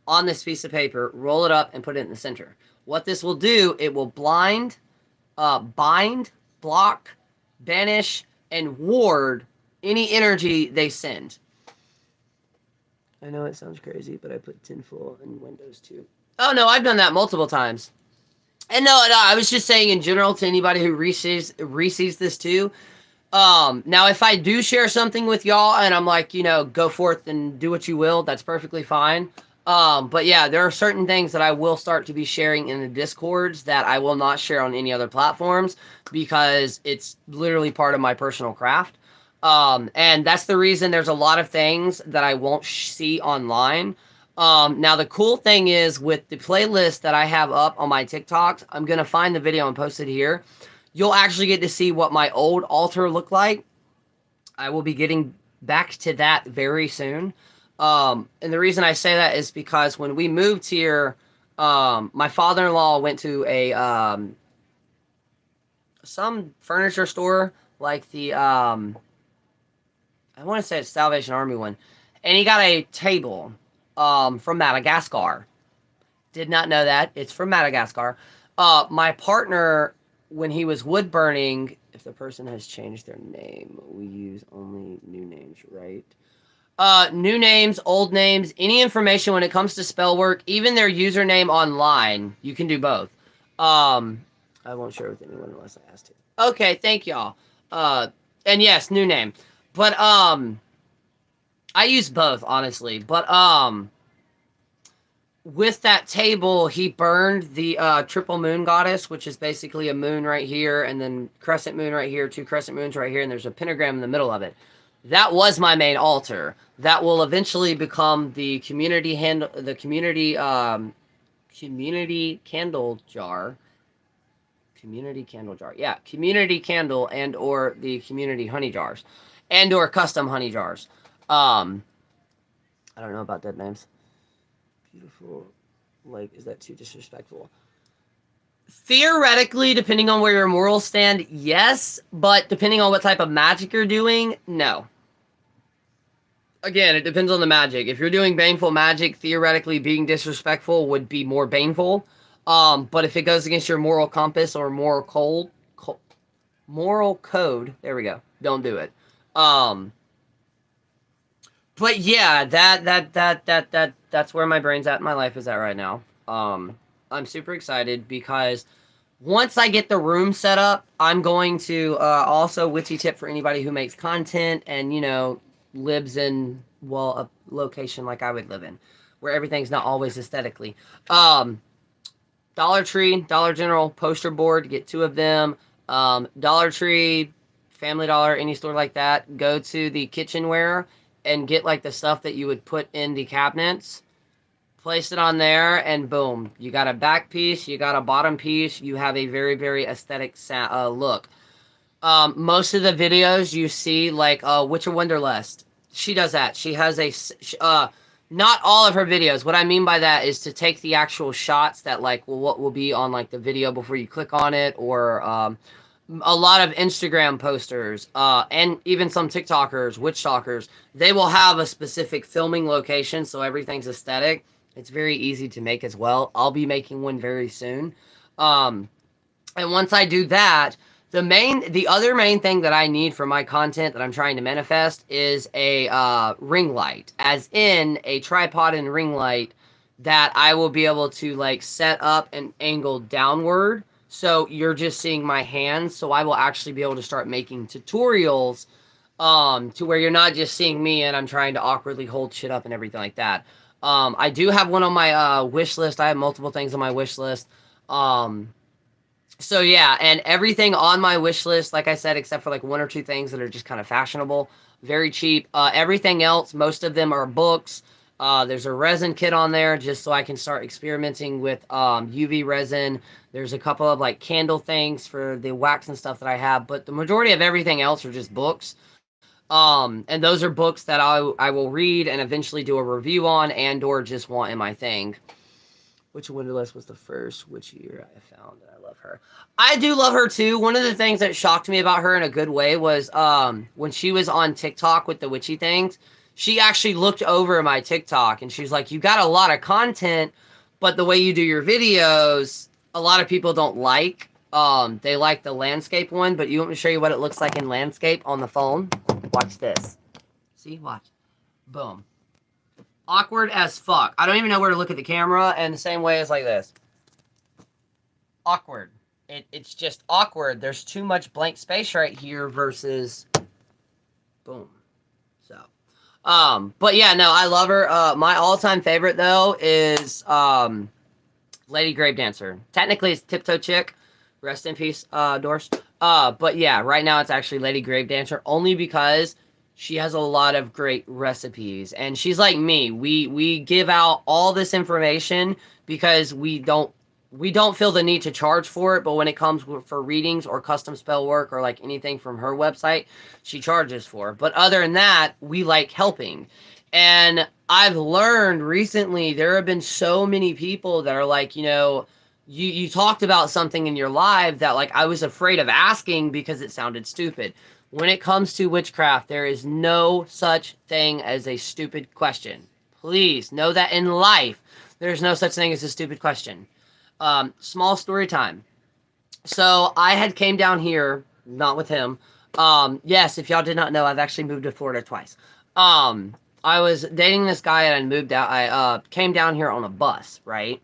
Speaker 1: on this piece of paper. Roll it up and put it in the center. What this will do, it will bind, block, banish, and ward any energy they send. I know it sounds crazy, but I put tinfoil in Windows too. Oh no, I've done that multiple times. And no, I was just saying in general to anybody who resees this too. Now if I do share something with y'all and I'm like, you know, go forth and do what you will, that's perfectly fine. But yeah, there are certain things that I will start to be sharing in the Discords that I will not share on any other platforms because it's literally part of my personal craft. And that's the reason there's a lot of things that I won't see online. Now the cool thing is with the playlist that I have up on my TikToks, I'm going to find the video and post it here. You'll actually get to see what my old altar looked like. I will be getting back to that very soon. And the reason I say that is because when we moved here, my father-in-law went to a some furniture store like the I want to say it's Salvation Army one, and he got a table from Madagascar. Did not know that. It's from Madagascar. My partner, when he was wood burning, if the person has changed their name, we use only new names, right? New names, old names, any information when it comes to spell work, even their username online, you can do both. I won't share with anyone unless I ask to. Okay, thank y'all. And yes, new name. But, I use both, honestly. But, with that table, he burned the triple moon goddess, which is basically a moon right here, and then crescent moon right here, two crescent moons right here, and there's a pentagram in the middle of it. That was my main altar. That will eventually become the community community candle jar. Community candle jar. Yeah, community candle and or the community honey jars. And or custom honey jars. I don't know about dead names. Beautiful. Like, is that too disrespectful? Theoretically, depending on where your morals stand, yes. But depending on what type of magic you're doing, no. Again, it depends on the magic. If you're doing baneful magic, theoretically being disrespectful would be more baneful. But if it goes against your moral compass or moral code, there we go. Don't do it. But yeah, that's where my brain's at, my life is at right now. I'm super excited because once I get the room set up, I'm going to also witchy tip for anybody who makes content and you know lives in a location like I would live in, where everything's not always aesthetically. Dollar Tree, Dollar General poster board, get 2 of them. Dollar Tree, Family Dollar, any store like that, go to the kitchenware and get like the stuff that you would put in the cabinets. Place it on there, and boom, you got a back piece, you got a bottom piece, you have a very, very aesthetic look. Most of the videos you see, like Witcher Wonderlust, she does that. She has not all of her videos. What I mean by that is to take the actual shots that like what will be on like the video before you click on it, or a lot of Instagram posters, and even some TikTokers, witch talkers, they will have a specific filming location, so everything's aesthetic. It's very easy to make as well. I'll be making one very soon. And once I do that, the other main thing that I need for my content that I'm trying to manifest is a ring light, as in a tripod and ring light that I will be able to like set up and angle downward. So you're just seeing my hands. So I will actually be able to start making tutorials to where you're not just seeing me and I'm trying to awkwardly hold shit up and everything like that. I do have one on my wish list. I have multiple things on my wish list. So yeah, and everything on my wish list, like I said, except for like 1 or 2 things that are just kind of fashionable, very cheap. Everything else, most of them are books. There's a resin kit on there just so I can start experimenting with UV resin. There's a couple of like candle things for the wax and stuff that I have, but the majority of everything else are just books. And those are books that I will read and eventually do a review on and or just want in my thing. Witch Wonderlust was the first witch year I found, and I love her. I do love her too. One of the things that shocked me about her in a good way was when she was on TikTok with the witchy things, she actually looked over my TikTok and she's like, you got a lot of content, but the way you do your videos, a lot of people don't like. They like the landscape one, but you want me to show you what it looks like in landscape on the phone? Watch this. See? Watch. Boom. Awkward as fuck. I don't even know where to look at the camera, and the same way as like this. Awkward. It's just awkward. There's too much blank space right here versus boom. So, but yeah, no, I love her. My all-time favorite though is Lady Gravedancer. Technically, it's Tiptoe Chick. Rest in peace, Doris. But yeah, right now it's actually Lady Gravedancer only because she has a lot of great recipes, and she's like me. We give out all this information because we don't feel the need to charge for it, but when it comes for readings or custom spell work or like anything from her website, she charges for. But other than that, we like helping. And I've learned recently there have been so many people that are like, you talked about something in your live that like I was afraid of asking because it sounded stupid. When it comes to witchcraft, there is no such thing as a stupid question. Please know that in life, there's no such thing as a stupid question. Small story time. So I had came down here, not with him. Yes, if y'all did not know, I've actually moved to Florida twice. I was dating this guy and I moved out. I came down here on a bus, right?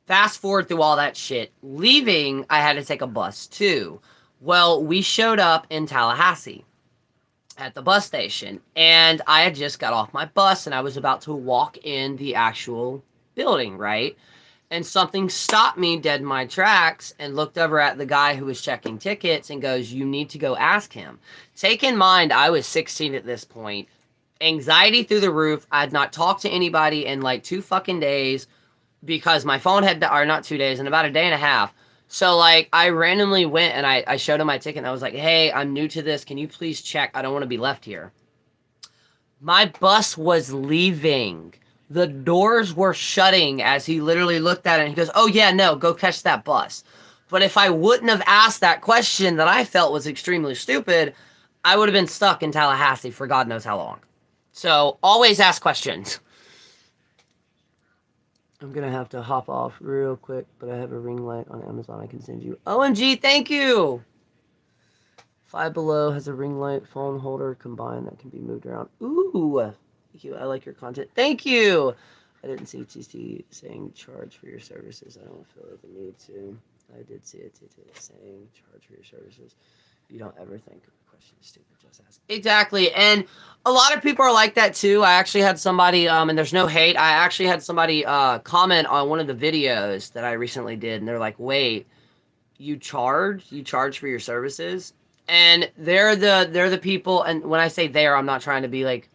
Speaker 1: Fast forward through all that shit. Leaving, I had to take a bus too. Well, we showed up in Tallahassee at the bus station, and I had just got off my bus and I was about to walk in the actual building, right? And something stopped me dead in my tracks and looked over at the guy who was checking tickets and goes, "You need to go ask him." Take in mind, I was 16 at this point. Anxiety through the roof. I'd not talked to anybody in like 2 fucking days because my phone had, or not 2 days, in about a day and a half. So like I randomly went and I showed him my ticket and I was like, "Hey, I'm new to this. Can you please check? I don't want to be left here." My bus was leaving. The doors were shutting as he literally looked at it and he goes, "Oh yeah, no, go catch that bus." But if I wouldn't have asked that question that I felt was extremely stupid, I would have been stuck in Tallahassee for God knows how long. So always ask questions. I'm gonna have to hop off real quick, but I have a ring light on Amazon I can send you. OMG, thank you! Five Below has a ring light phone holder combined that can be moved around. Ooh, thank you. I like your content. Thank you. I didn't see TT saying charge for your services. I don't feel like the need to. I did see a TT saying charge for your services. You don't ever think a question is stupid, just ask. Exactly. And a lot of people are like that too. I actually had somebody, and there's no hate, I actually had somebody comment on one of the videos that I recently did, and they're like, "Wait, you charge? You charge for your services?" And they're the people, and when I say I'm not trying to be like,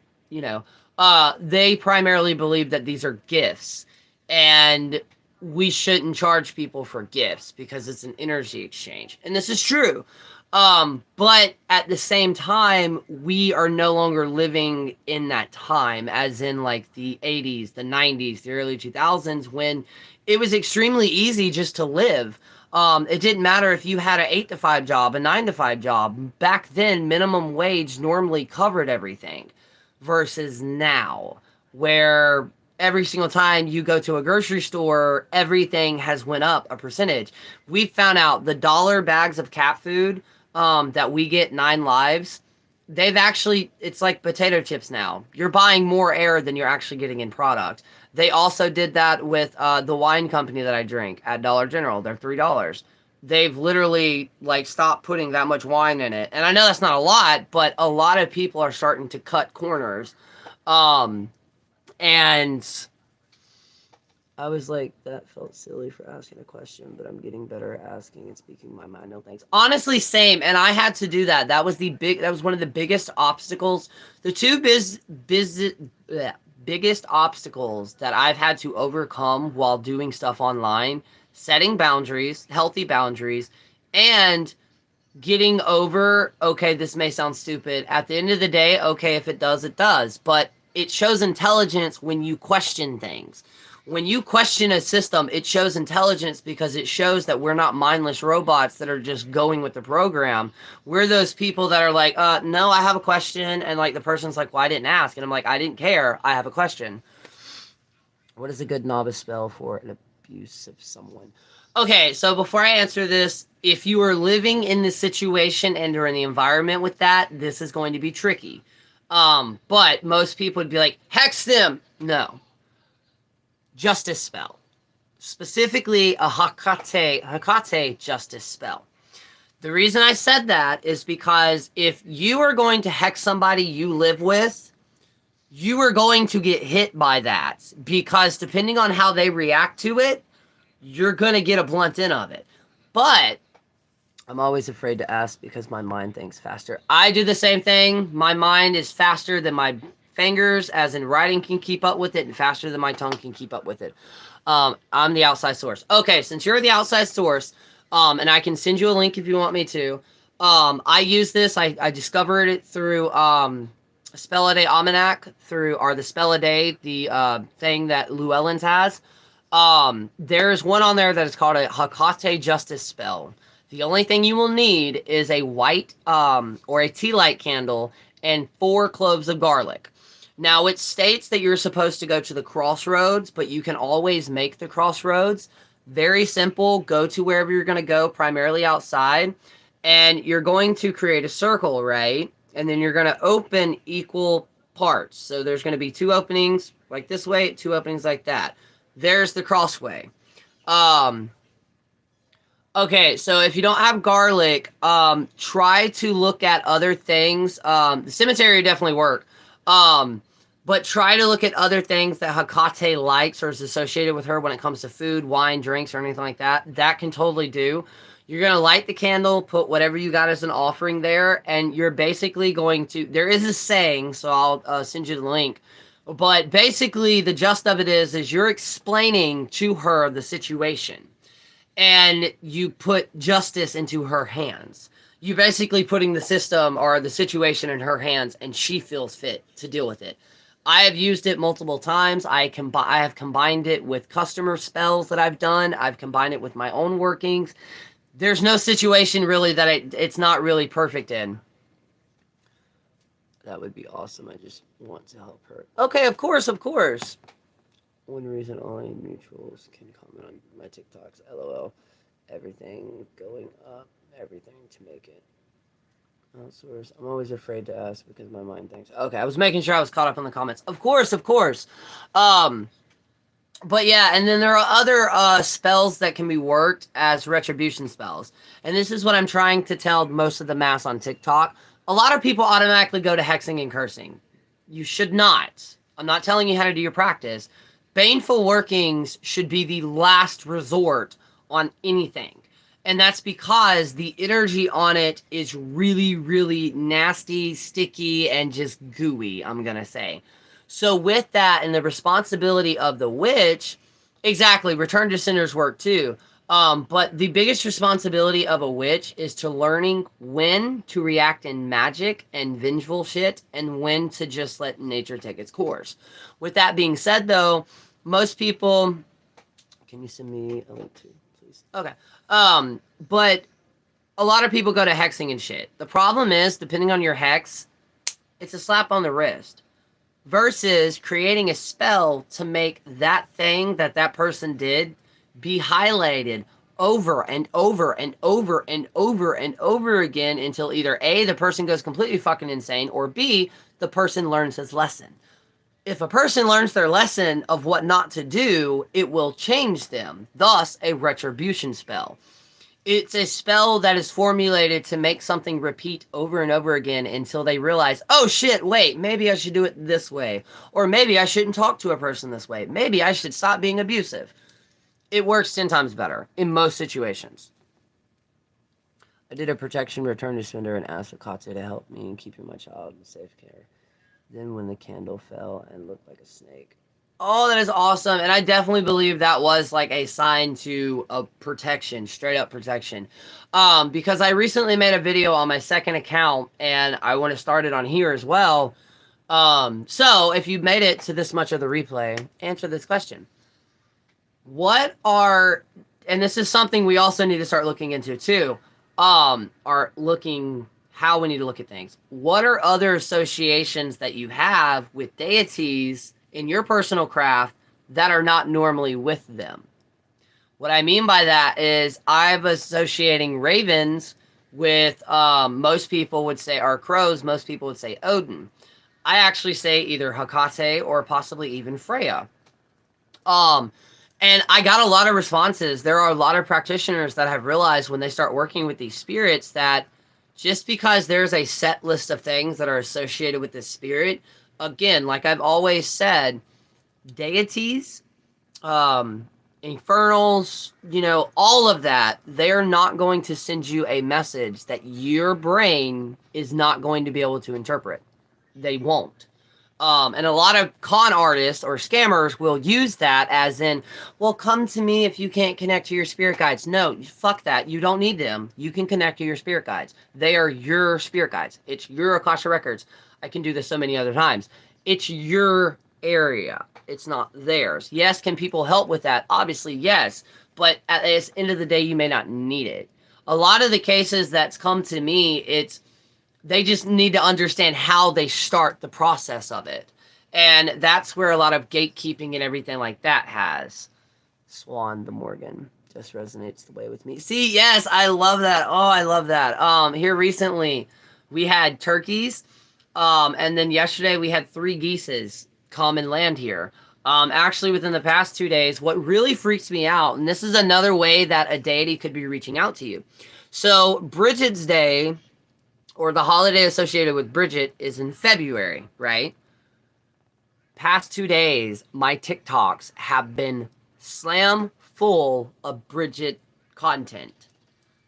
Speaker 1: they primarily believe that these are gifts, and we shouldn't charge people for gifts because it's an energy exchange. And this is true. But at the same time, we are no longer living in that time, as in like the 80s, the 90s, the early 2000s, when it was extremely easy just to live. It didn't matter if you had an 8 to 5 job, a 9 to 5 job. Back then, minimum wage normally covered everything versus now, where every single time you go to a grocery store, everything has went up a percentage. We found out the dollar bags of cat food that we get 9 lives, it's like potato chips now. You're buying more air than you're actually getting in product. They also did that with the wine company that I drink at Dollar General. They're $3. They've literally like stopped putting that much wine in it. And I know that's not a lot, but a lot of people are starting to cut corners. And I was like, that felt silly for asking a question, but I'm getting better at asking and speaking my mind. No thanks. Honestly, same. And I had to do that. That was one of the biggest obstacles. The two biggest obstacles that I've had to overcome while doing stuff online: setting boundaries, healthy boundaries, and getting over, okay, this may sound stupid. At the end of the day, okay, if it does, it does. But it shows intelligence when you question things. When you question a system, it shows intelligence because it shows that we're not mindless robots that are just going with the program. We're those people that are like, no, I have a question. And like the person's like, well, I didn't ask. And I'm like, I didn't care. I have a question. What is a good novice spell for an abusive someone? Okay, so before I answer this, if you are living in the situation and are in the environment with that, this is going to be tricky. But most people would be like, hex them. No. Justice spell. Specifically a Hekate justice spell. The reason I said that is because if you are going to hex somebody you live with, you are going to get hit by that. Because depending on how they react to it, you're going to get a blunt end of it. But I'm always afraid to ask because my mind thinks faster. I do the same thing. My mind is faster than my fingers, as in writing can keep up with it, and faster than my tongue can keep up with it. I'm the outside source. Okay, since you're the outside source, and I can send you a link if you want me to. I use this. I discovered it through Spell a Day Almanac, or the Spell a Day, the thing that Llewellyn's has. There's one on there that is called a Hekate Justice Spell. The only thing you will need is a white or a tea light candle and 4 cloves of garlic. Now, it states that you're supposed to go to the crossroads, but you can always make the crossroads. Very simple. Go to wherever you're going to go, primarily outside, and you're going to create a circle, right? And then you're going to open equal parts. So there's going to be 2 openings like this way, 2 openings like that. There's the crossway. Okay, so if you don't have garlic, try to look at other things. The cemetery definitely work. But try to look at other things that Hekate likes or is associated with her when it comes to food, wine, drinks, or anything like that. That can totally do. You're going to light the candle, put whatever you got as an offering there, and you're basically going to... There is a saying, so I'll send you the link. But basically, the gist of it is you're explaining to her the situation. And you put justice into her hands. You're basically putting the system or the situation in her hands, and she feels fit to deal with it. I have used it multiple times. I have combined it with customer spells that I've done. I've combined it with my own workings. There's no situation really that it's not really perfect in. That would be awesome. I just want to help her. Okay, of course, of course. One reason only mutuals can comment on my TikToks. LOL. Everything going up. Everything to make it. Outsource. I'm always afraid to ask because my mind thinks. Okay, I was making sure I was caught up in the comments. Of course, of course. But yeah, and then there are other spells that can be worked as retribution spells. And this is what I'm trying to tell most of the mass on TikTok. A lot of people automatically go to hexing and cursing. You should not. I'm not telling you how to do your practice. Baneful workings should be the last resort on anything. And that's because the energy on it is really, really nasty, sticky, and just gooey, I'm going to say. So with that and the responsibility of the witch, exactly, return to sinner's work too. But the biggest responsibility of a witch is to learning when to react in magic and vengeful shit and when to just let nature take its course. With that being said, though, most people... Can you send me a link too, please? Okay. But a lot of people go to hexing and shit. The problem is, depending on your hex, it's a slap on the wrist. Versus creating a spell to make that thing that person did be highlighted over and over and over and over and over again until either A, the person goes completely fucking insane, or B, the person learns his lesson. If a person learns their lesson of what not to do, it will change them. Thus, a retribution spell. It's a spell that is formulated to make something repeat over and over again until they realize, oh shit, wait, maybe I should do it this way. Or maybe I shouldn't talk to a person this way. Maybe I should stop being abusive. It works 10 times better in most situations. I did a protection return to sender and asked Hekate to help me in keeping my child in safe care. Then when the candle fell and looked like a snake. Oh, that is awesome. And I definitely believe that was like a sign to a protection, straight up protection. Because I recently made a video on my second account and I want to start it on here as well. So if you made it to this much of the replay, answer this question. What are, and this is something we also need to start looking into too, how we need to look at things. What are other associations that you have with deities in your personal craft that are not normally with them? What I mean by that is I'm associating ravens with, most people would say are crows, most people would say Odin. I actually say either Hecate or possibly even Freya. Um, and I got a lot of responses. There are a lot of practitioners that have realized when they start working with these spirits that just because there's a set list of things that are associated with this spirit, again, like I've always said, deities, um, infernals, all of that, they're not going to send you a message that your brain is not going to be able to interpret. They won't. And a lot of con artists or scammers will use that as in, well, come to me if you can't connect to your spirit guides. No, fuck that. You don't need them. You can connect to your spirit guides. They are your spirit guides. It's your Akasha records. I can do this so many other times. It's your area. It's not theirs. Yes, can people help with that? Obviously, yes. But at the end of the day, you may not need it. A lot of the cases that's come to me, they just need to understand how they start the process of it. And that's where a lot of gatekeeping and everything like that has. Swan the Morgan just resonates the way with me. See, yes, I love that. Oh, I love that. Here recently we had turkeys. And then yesterday we had 3 geeses come and land here. Actually within the past 2 days, what really freaks me out, and this is another way that a deity could be reaching out to you. So Bridget's Day, or the holiday associated with Bridget, is in February, right? Past 2 days, my TikToks have been slam full of Bridget content.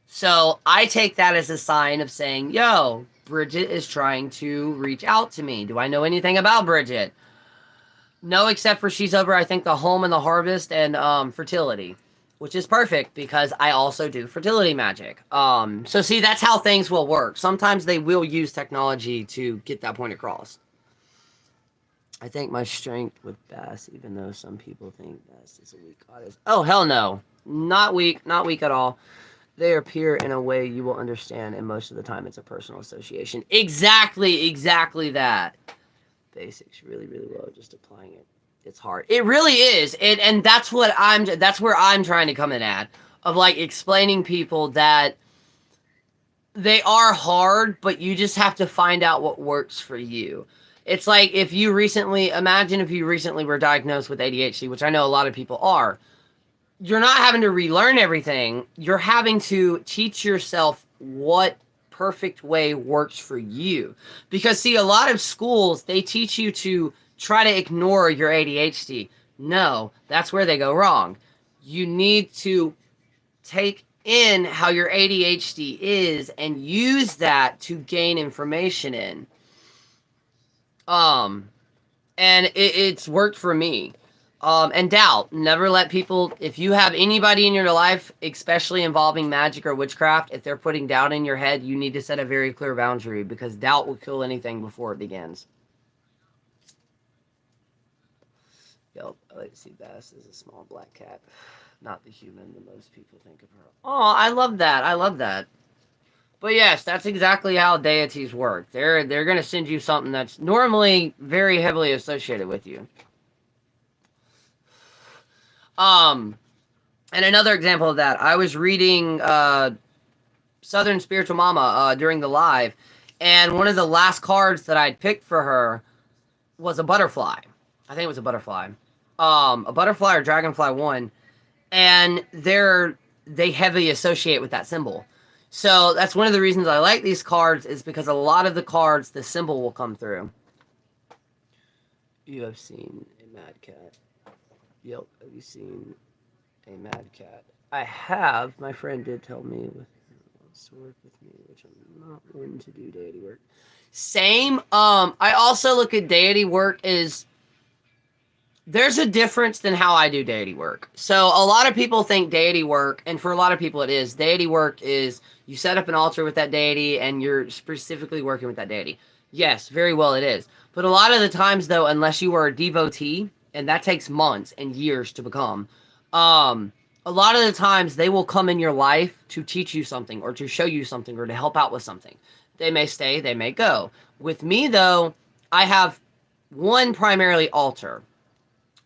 Speaker 1: So I take that as a sign of saying, yo, Bridget is trying to reach out to me. Do I know anything about Bridget? No, except for she's over, I think, the home and the harvest and fertility, which is perfect because I also do fertility magic. So see, that's how things will work. Sometimes they will use technology to get that point across. I think my strength with Bass, even though some people think Bass is a weak goddess. Oh, hell no. Not weak. Not weak at all. They appear in a way you will understand, and most of the time it's a personal association. Exactly that. Basics really, really low, just applying it. It's hard. It really is. And that's where I'm trying to come in at, of like explaining people that they are hard, but you just have to find out what works for you. It's like imagine if you recently were diagnosed with ADHD, which I know a lot of people are. You're not having to relearn everything. You're having to teach yourself what perfect way works for you. Because see, a lot of schools, they teach you to try to ignore your ADHD. No, that's where they go wrong. You need to take in how your ADHD is and use that to gain information in. And it's worked for me. And doubt. Never let people, if you have anybody in your life, especially involving magic or witchcraft, if they're putting doubt in your head, you need to set a very clear boundary because doubt will kill anything before it begins. Yep, I like to see Bass as a small black cat, not the human that most people think of her. Oh, I love that. I love that. But yes, that's exactly how deities work. They're going to send you something that's normally very heavily associated with you. And another example of that, I was reading Southern Spiritual Mama during the live, and one of the last cards that I'd picked for her was a butterfly. I think it was a butterfly. A butterfly or dragonfly one, and they heavily associate with that symbol. So that's one of the reasons I like these cards, is because a lot of the cards, the symbol will come through. You have seen a mad cat. Yep, have you seen a mad cat? I have. My friend did tell me wants to work with me, which I'm not willing to do deity work. Same. I also look at deity work as there's a difference than how I do deity work. So a lot of people think deity work, and for a lot of people it is, deity work is you set up an altar with that deity and you're specifically working with that deity. Yes, very well it is. But a lot of the times though, unless you are a devotee, and that takes months and years to become, a lot of the times they will come in your life to teach you something or to show you something or to help out with something. They may stay, they may go. With me though, I have one primarily altar.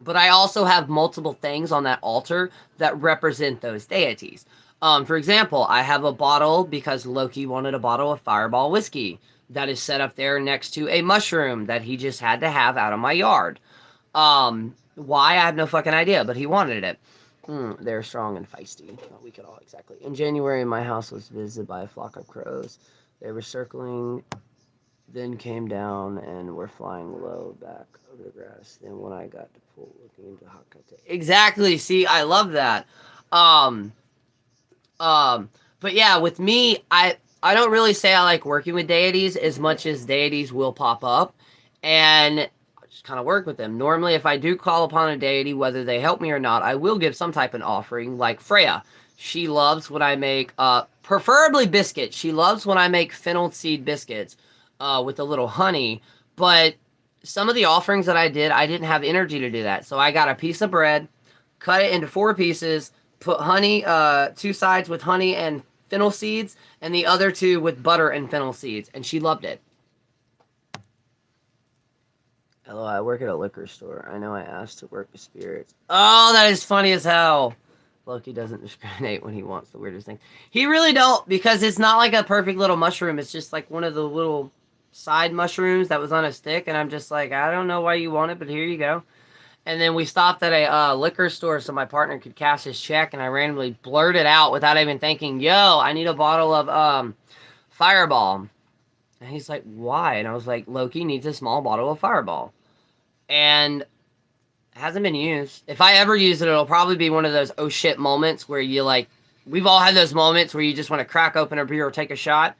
Speaker 1: But I also have multiple things on that altar that represent those deities. For example, I have a bottle because Loki wanted a bottle of Fireball whiskey. that is set up there next to a mushroom that he just had to have out of my yard. Why? I have no fucking idea, but he wanted it. They're strong and feisty. Not weak at all, exactly. In January, my house was visited by a flock of crows. They were circling, then came down and were flying low back over the grass. Then when I got to pull, looking into Hakata. Exactly. See, I love that. Um, but yeah, with me, I don't really say I like working with deities as much as deities will pop up, and I just kind of work with them. Normally, if I do call upon a deity, whether they help me or not, I will give some type of offering. Like Freya, she loves when I make, preferably biscuits. She loves when I make fennel seed biscuits, with a little honey. But some of the offerings that I didn't have energy to do that, so I got a piece of bread, cut it into 4 pieces, put honey, 2 sides with honey and fennel seeds, and the other 2 with butter and fennel seeds, and she loved it. Hello, I work at a liquor store. I know I asked to work with spirits. Oh, that is funny as hell. Loki doesn't discriminate when he wants the weirdest thing. He really don't, because it's not like a perfect little mushroom. It's just like one of the little side mushrooms that was on a stick, and I'm just like, I don't know why you want it, but here you go. And then we stopped at a liquor store so my partner could cash his check, and I randomly blurted out without even thinking, yo, I need a bottle of Fireball. And he's like, why? And I was like, Loki needs a small bottle of Fireball. And it hasn't been used. If I ever use it, it'll probably be one of those oh shit moments where you like, we've all had those moments where you just want to crack open a beer or take a shot.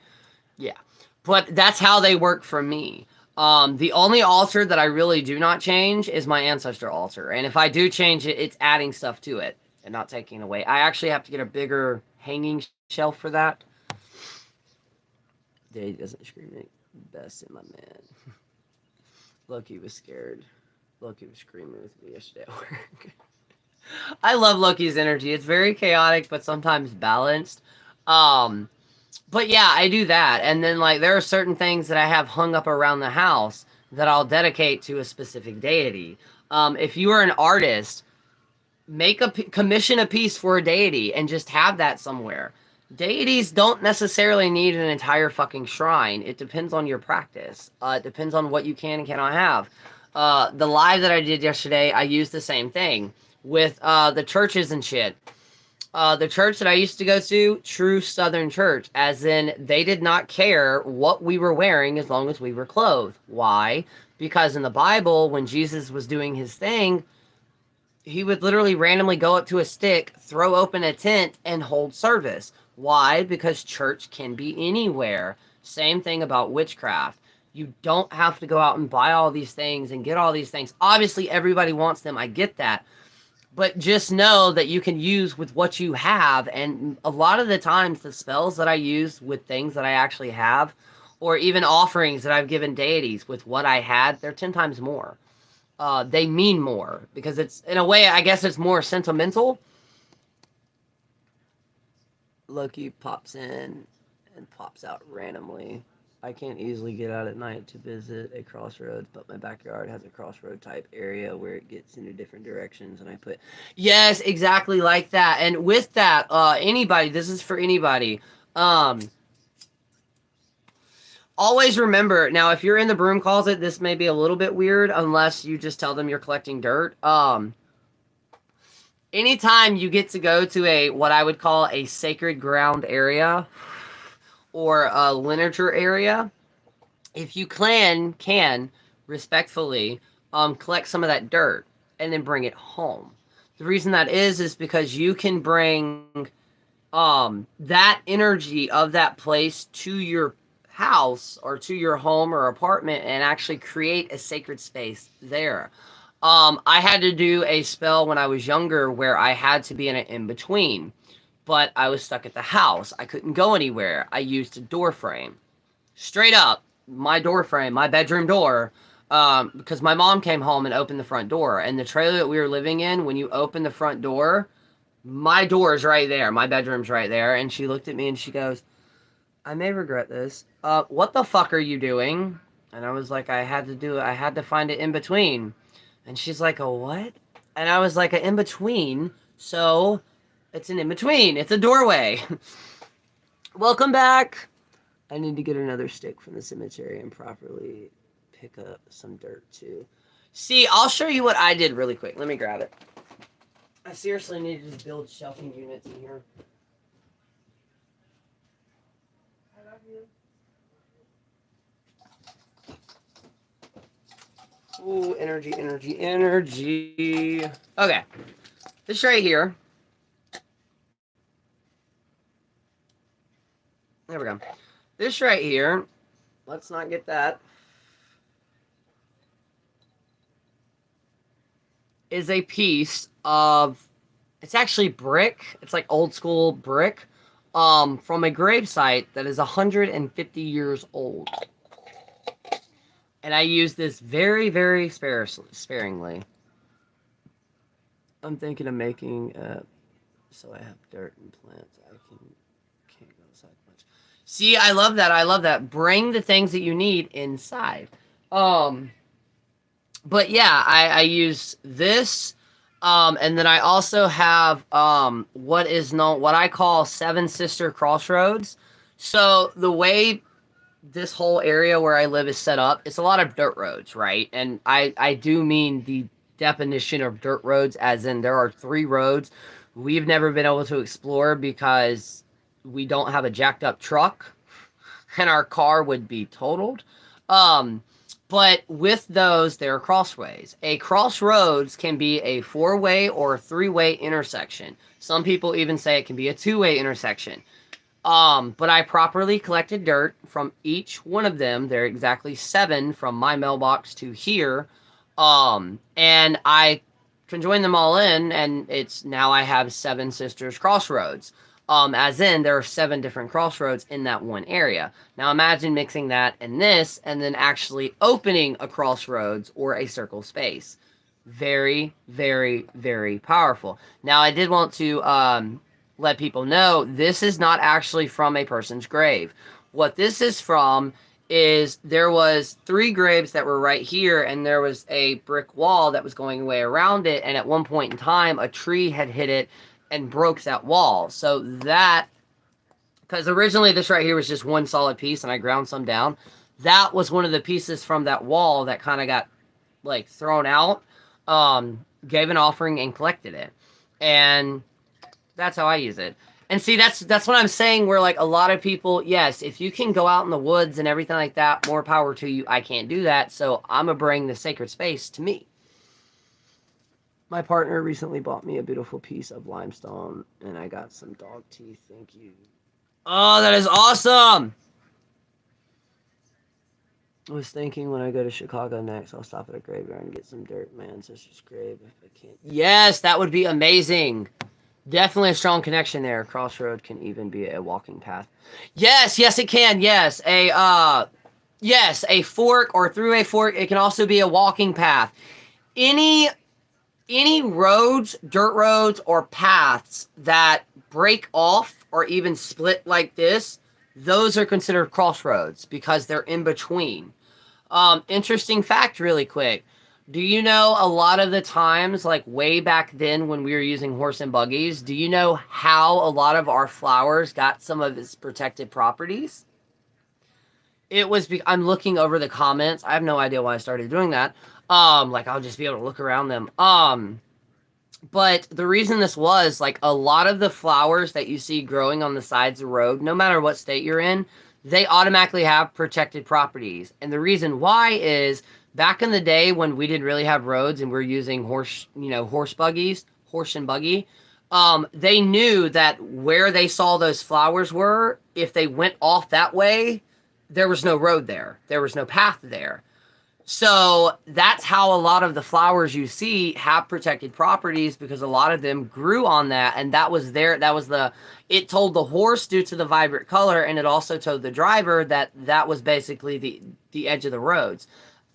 Speaker 1: Yeah. But that's how they work for me. The only altar that I really do not change is my ancestor altar. And if I do change it, it's adding stuff to it and not taking away. I actually have to get a bigger hanging shelf for that. He doesn't scream best in my man. Loki was scared. Loki was screaming with me yesterday at work. I love Loki's energy. It's very chaotic, but sometimes balanced. But yeah, I do that. And then, like, there are certain things that I have hung up around the house that I'll dedicate to a specific deity. If you are an artist, commission a piece for a deity and just have that somewhere. Deities don't necessarily need an entire fucking shrine. It depends on your practice. It depends on what you can and cannot have. The live that I did yesterday, I used the same thing with the churches and shit. The church that I used to go to, true Southern church, as in they did not care what we were wearing as long as we were clothed. Why? Because in the Bible, when Jesus was doing his thing, he would literally randomly go up to a stick, throw open a tent, and hold service. Why? Because church can be anywhere. Same thing about witchcraft. You don't have to go out and buy all these things and get all these things. Obviously, everybody wants them. I get that. But just know that you can use with what you have. And a lot of the times, the spells that I use with things that I actually have, or even offerings that I've given deities with what I had, they're 10 times more. They mean more because it's, in a way, I guess it's more sentimental. Loki pops in and pops out randomly. I can't easily get out at night to visit a crossroads, but my backyard has a crossroad type area where it gets into different directions, and I put, yes, exactly like that. And with that, anybody, this is for anybody. Always remember, now if you're in the broom closet, this may be a little bit weird unless you just tell them you're collecting dirt. Anytime you get to go to a, what I would call a sacred ground area or a lineature area, if you can respectfully collect some of that dirt and then bring it home. The reason that is because you can bring that energy of that place to your house or to your home or apartment and actually create a sacred space there. I had to do a spell when I was younger where I had to be in an in-between, but I was stuck at the house. I couldn't go anywhere. I used a door frame. Straight up, my door frame, my bedroom door, because my mom came home and opened the front door. And the trailer that we were living in, when you open the front door, my door's right there. My bedroom's right there. And she looked at me and she goes, I may regret this. What the fuck are you doing? And I was like, I had to do it. I had to find it in between. And she's like, a what? And I was like, an in between. So it's an in between. It's a doorway. Welcome back. I need to get another stick from the cemetery and properly pick up some dirt too. See, I'll show you what I did really quick. Let me grab it. I seriously need to just build shelving units in here. I love you. Ooh, energy, energy, energy. Okay. This right here. There we go. This right here. Let's not get that. Is a piece of, it's actually brick. It's like old school brick from a gravesite that is 150 years old. And I use this very, very sparingly. I'm thinking of making, so I have dirt and plants. Can't go outside much. See, I love that. I love that. Bring the things that you need inside. But yeah, I use this. And then I also have what I call Seven Sister Crossroads. So the way this whole area where I live is set up, it's a lot of dirt roads, right? And I do mean the definition of dirt roads, as in there are 3 roads we've never been able to explore because we don't have a jacked up truck and our car would be totaled. But with those, there are crossways. A crossroads can be a 4-way or a 3-way intersection. Some people even say it can be a 2-way intersection. But I properly collected dirt from each one of them. There are exactly 7 from my mailbox to here. And I conjoined them all in, and it's now I have 7 Sisters Crossroads. As in there are 7 different crossroads in that one area. Now imagine mixing that and this, and then actually opening a crossroads or a circle space. Very, very, very powerful. Now I did want to let people know this is not actually from a person's grave. What this is from is there was 3 graves that were right here, and there was a brick wall that was going away around it, and at one point in time a tree had hit it and broke that wall. So that, because originally this right here was just one solid piece and I ground some down, that was one of the pieces from that wall that kind of got like thrown out, gave an offering and collected it, and that's how I use it. And see, that's what I'm saying, where like a lot of people, yes, if you can go out in the woods and everything like that, more power to you. I can't do that, so I'm gonna bring the sacred space to me. My partner recently bought me a beautiful piece of limestone, and I got some dog teeth. Thank you. Oh, that is awesome! I was thinking when I go to Chicago next, I'll stop at a graveyard and get some dirt in my ancestors' grave if I can. Yes, that would be amazing. Definitely a strong connection there. Crossroad can even be a walking path. Yes, yes, it can. Yes, a fork or through a fork. It can also be a walking path. Any roads, dirt roads, or paths that break off or even split like this, those are considered crossroads because they're in between. Interesting fact, really quick. Do you know a lot of the times, like way back then when we were using horse and buggies, do you know how a lot of our flowers got some of its protected properties? It was, I'm looking over the comments. I have no idea why I started doing that. Like I'll just be able to look around them. But the reason this was, like, a lot of the flowers that you see growing on the sides of the road, no matter what state you're in, they automatically have protected properties. And the reason why is back in the day when we didn't really have roads and we are using horse and buggy, they knew that where they saw those flowers were, if they went off that way, there was no road there. There was no path there. So that's how a lot of the flowers you see have protected properties, because a lot of them grew on that, and it told the horse due to the vibrant color, and it also told the driver that that was basically the edge of the roads.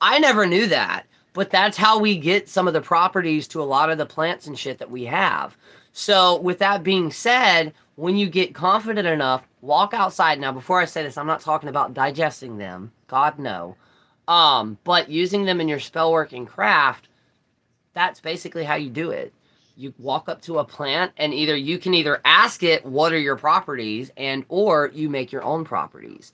Speaker 1: I never knew that, but that's how we get some of the properties to a lot of the plants and shit that we have. So with that being said, when you get confident enough, walk outside. Now, before I say this, I'm not talking about digesting them. God, no. But using them in your spell work and craft, that's basically how you do it. You walk up to a plant and you can either ask it, what are your properties, and or you make your own properties.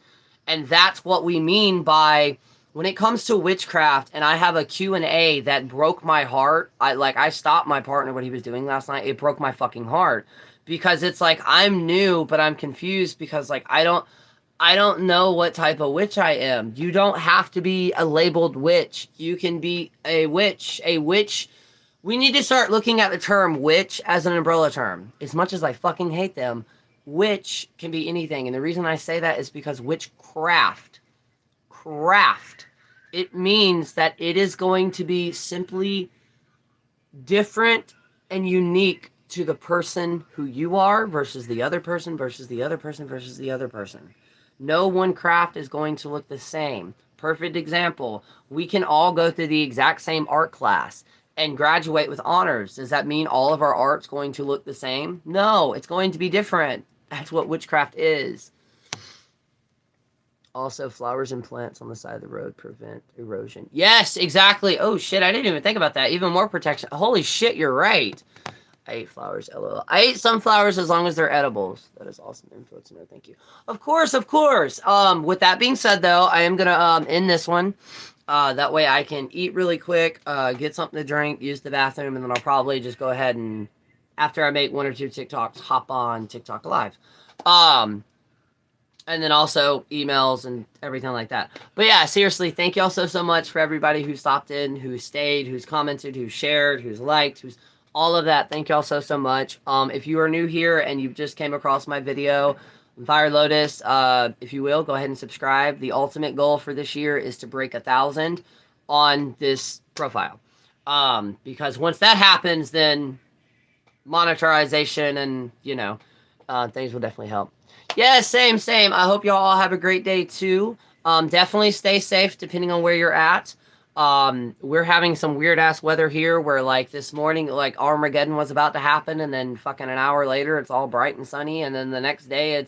Speaker 1: And that's what we mean by when it comes to witchcraft. And I have a Q&A that broke my heart. I stopped my partner what he was doing last night. It broke my fucking heart because it's like I'm new, but I'm confused because like I don't know what type of witch I am. You don't have to be a labeled witch. You can be a witch. A witch. We need to start looking at the term witch as an umbrella term. As much as I fucking hate them, witch can be anything. And the reason I say that is because craft, it means that it is going to be simply different and unique to the person who you are versus the other person versus the other person versus the other person. No one craft is going to look the same. Perfect example. We can all go through the exact same art class and graduate with honors. Does that mean all of our art's going to look the same? No, it's going to be different. That's what witchcraft is. Also, flowers and plants on the side of the road prevent erosion. Yes, exactly. Oh, shit, I didn't even think about that. Even more protection. Holy shit, you're right. I ate flowers, lol. I ate sunflowers as long as they're edibles. That is awesome info to know. Thank you. Of course, of course. With that being said, though, I am gonna end this one. That way I can eat really quick, get something to drink, use the bathroom, and then I'll probably just go ahead and, after I make 1 or 2 TikToks, hop on TikTok Live. And then also emails and everything like that. But yeah, seriously, thank y'all so much for everybody who stopped in, who stayed, who's commented, who's shared, who's liked, who's all of that. Thank y'all so much. If you are new here and you just came across my video, Fire Lotus, if you will, go ahead and subscribe. The ultimate goal for this year is to break 1,000 on this profile. Because once that happens, then monetization and, things will definitely help. Yeah, same. I hope y'all all have a great day too. Definitely stay safe depending on where you're at. We're having some weird ass weather here where like this morning, like Armageddon was about to happen and then fucking an hour later it's all bright and sunny. And then the next day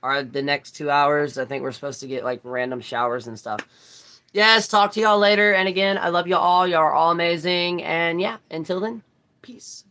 Speaker 1: the next 2 hours, I think we're supposed to get like random showers and stuff. Yes, talk to y'all later. And again, I love y'all all. Y'all are all amazing. And yeah, until then, peace.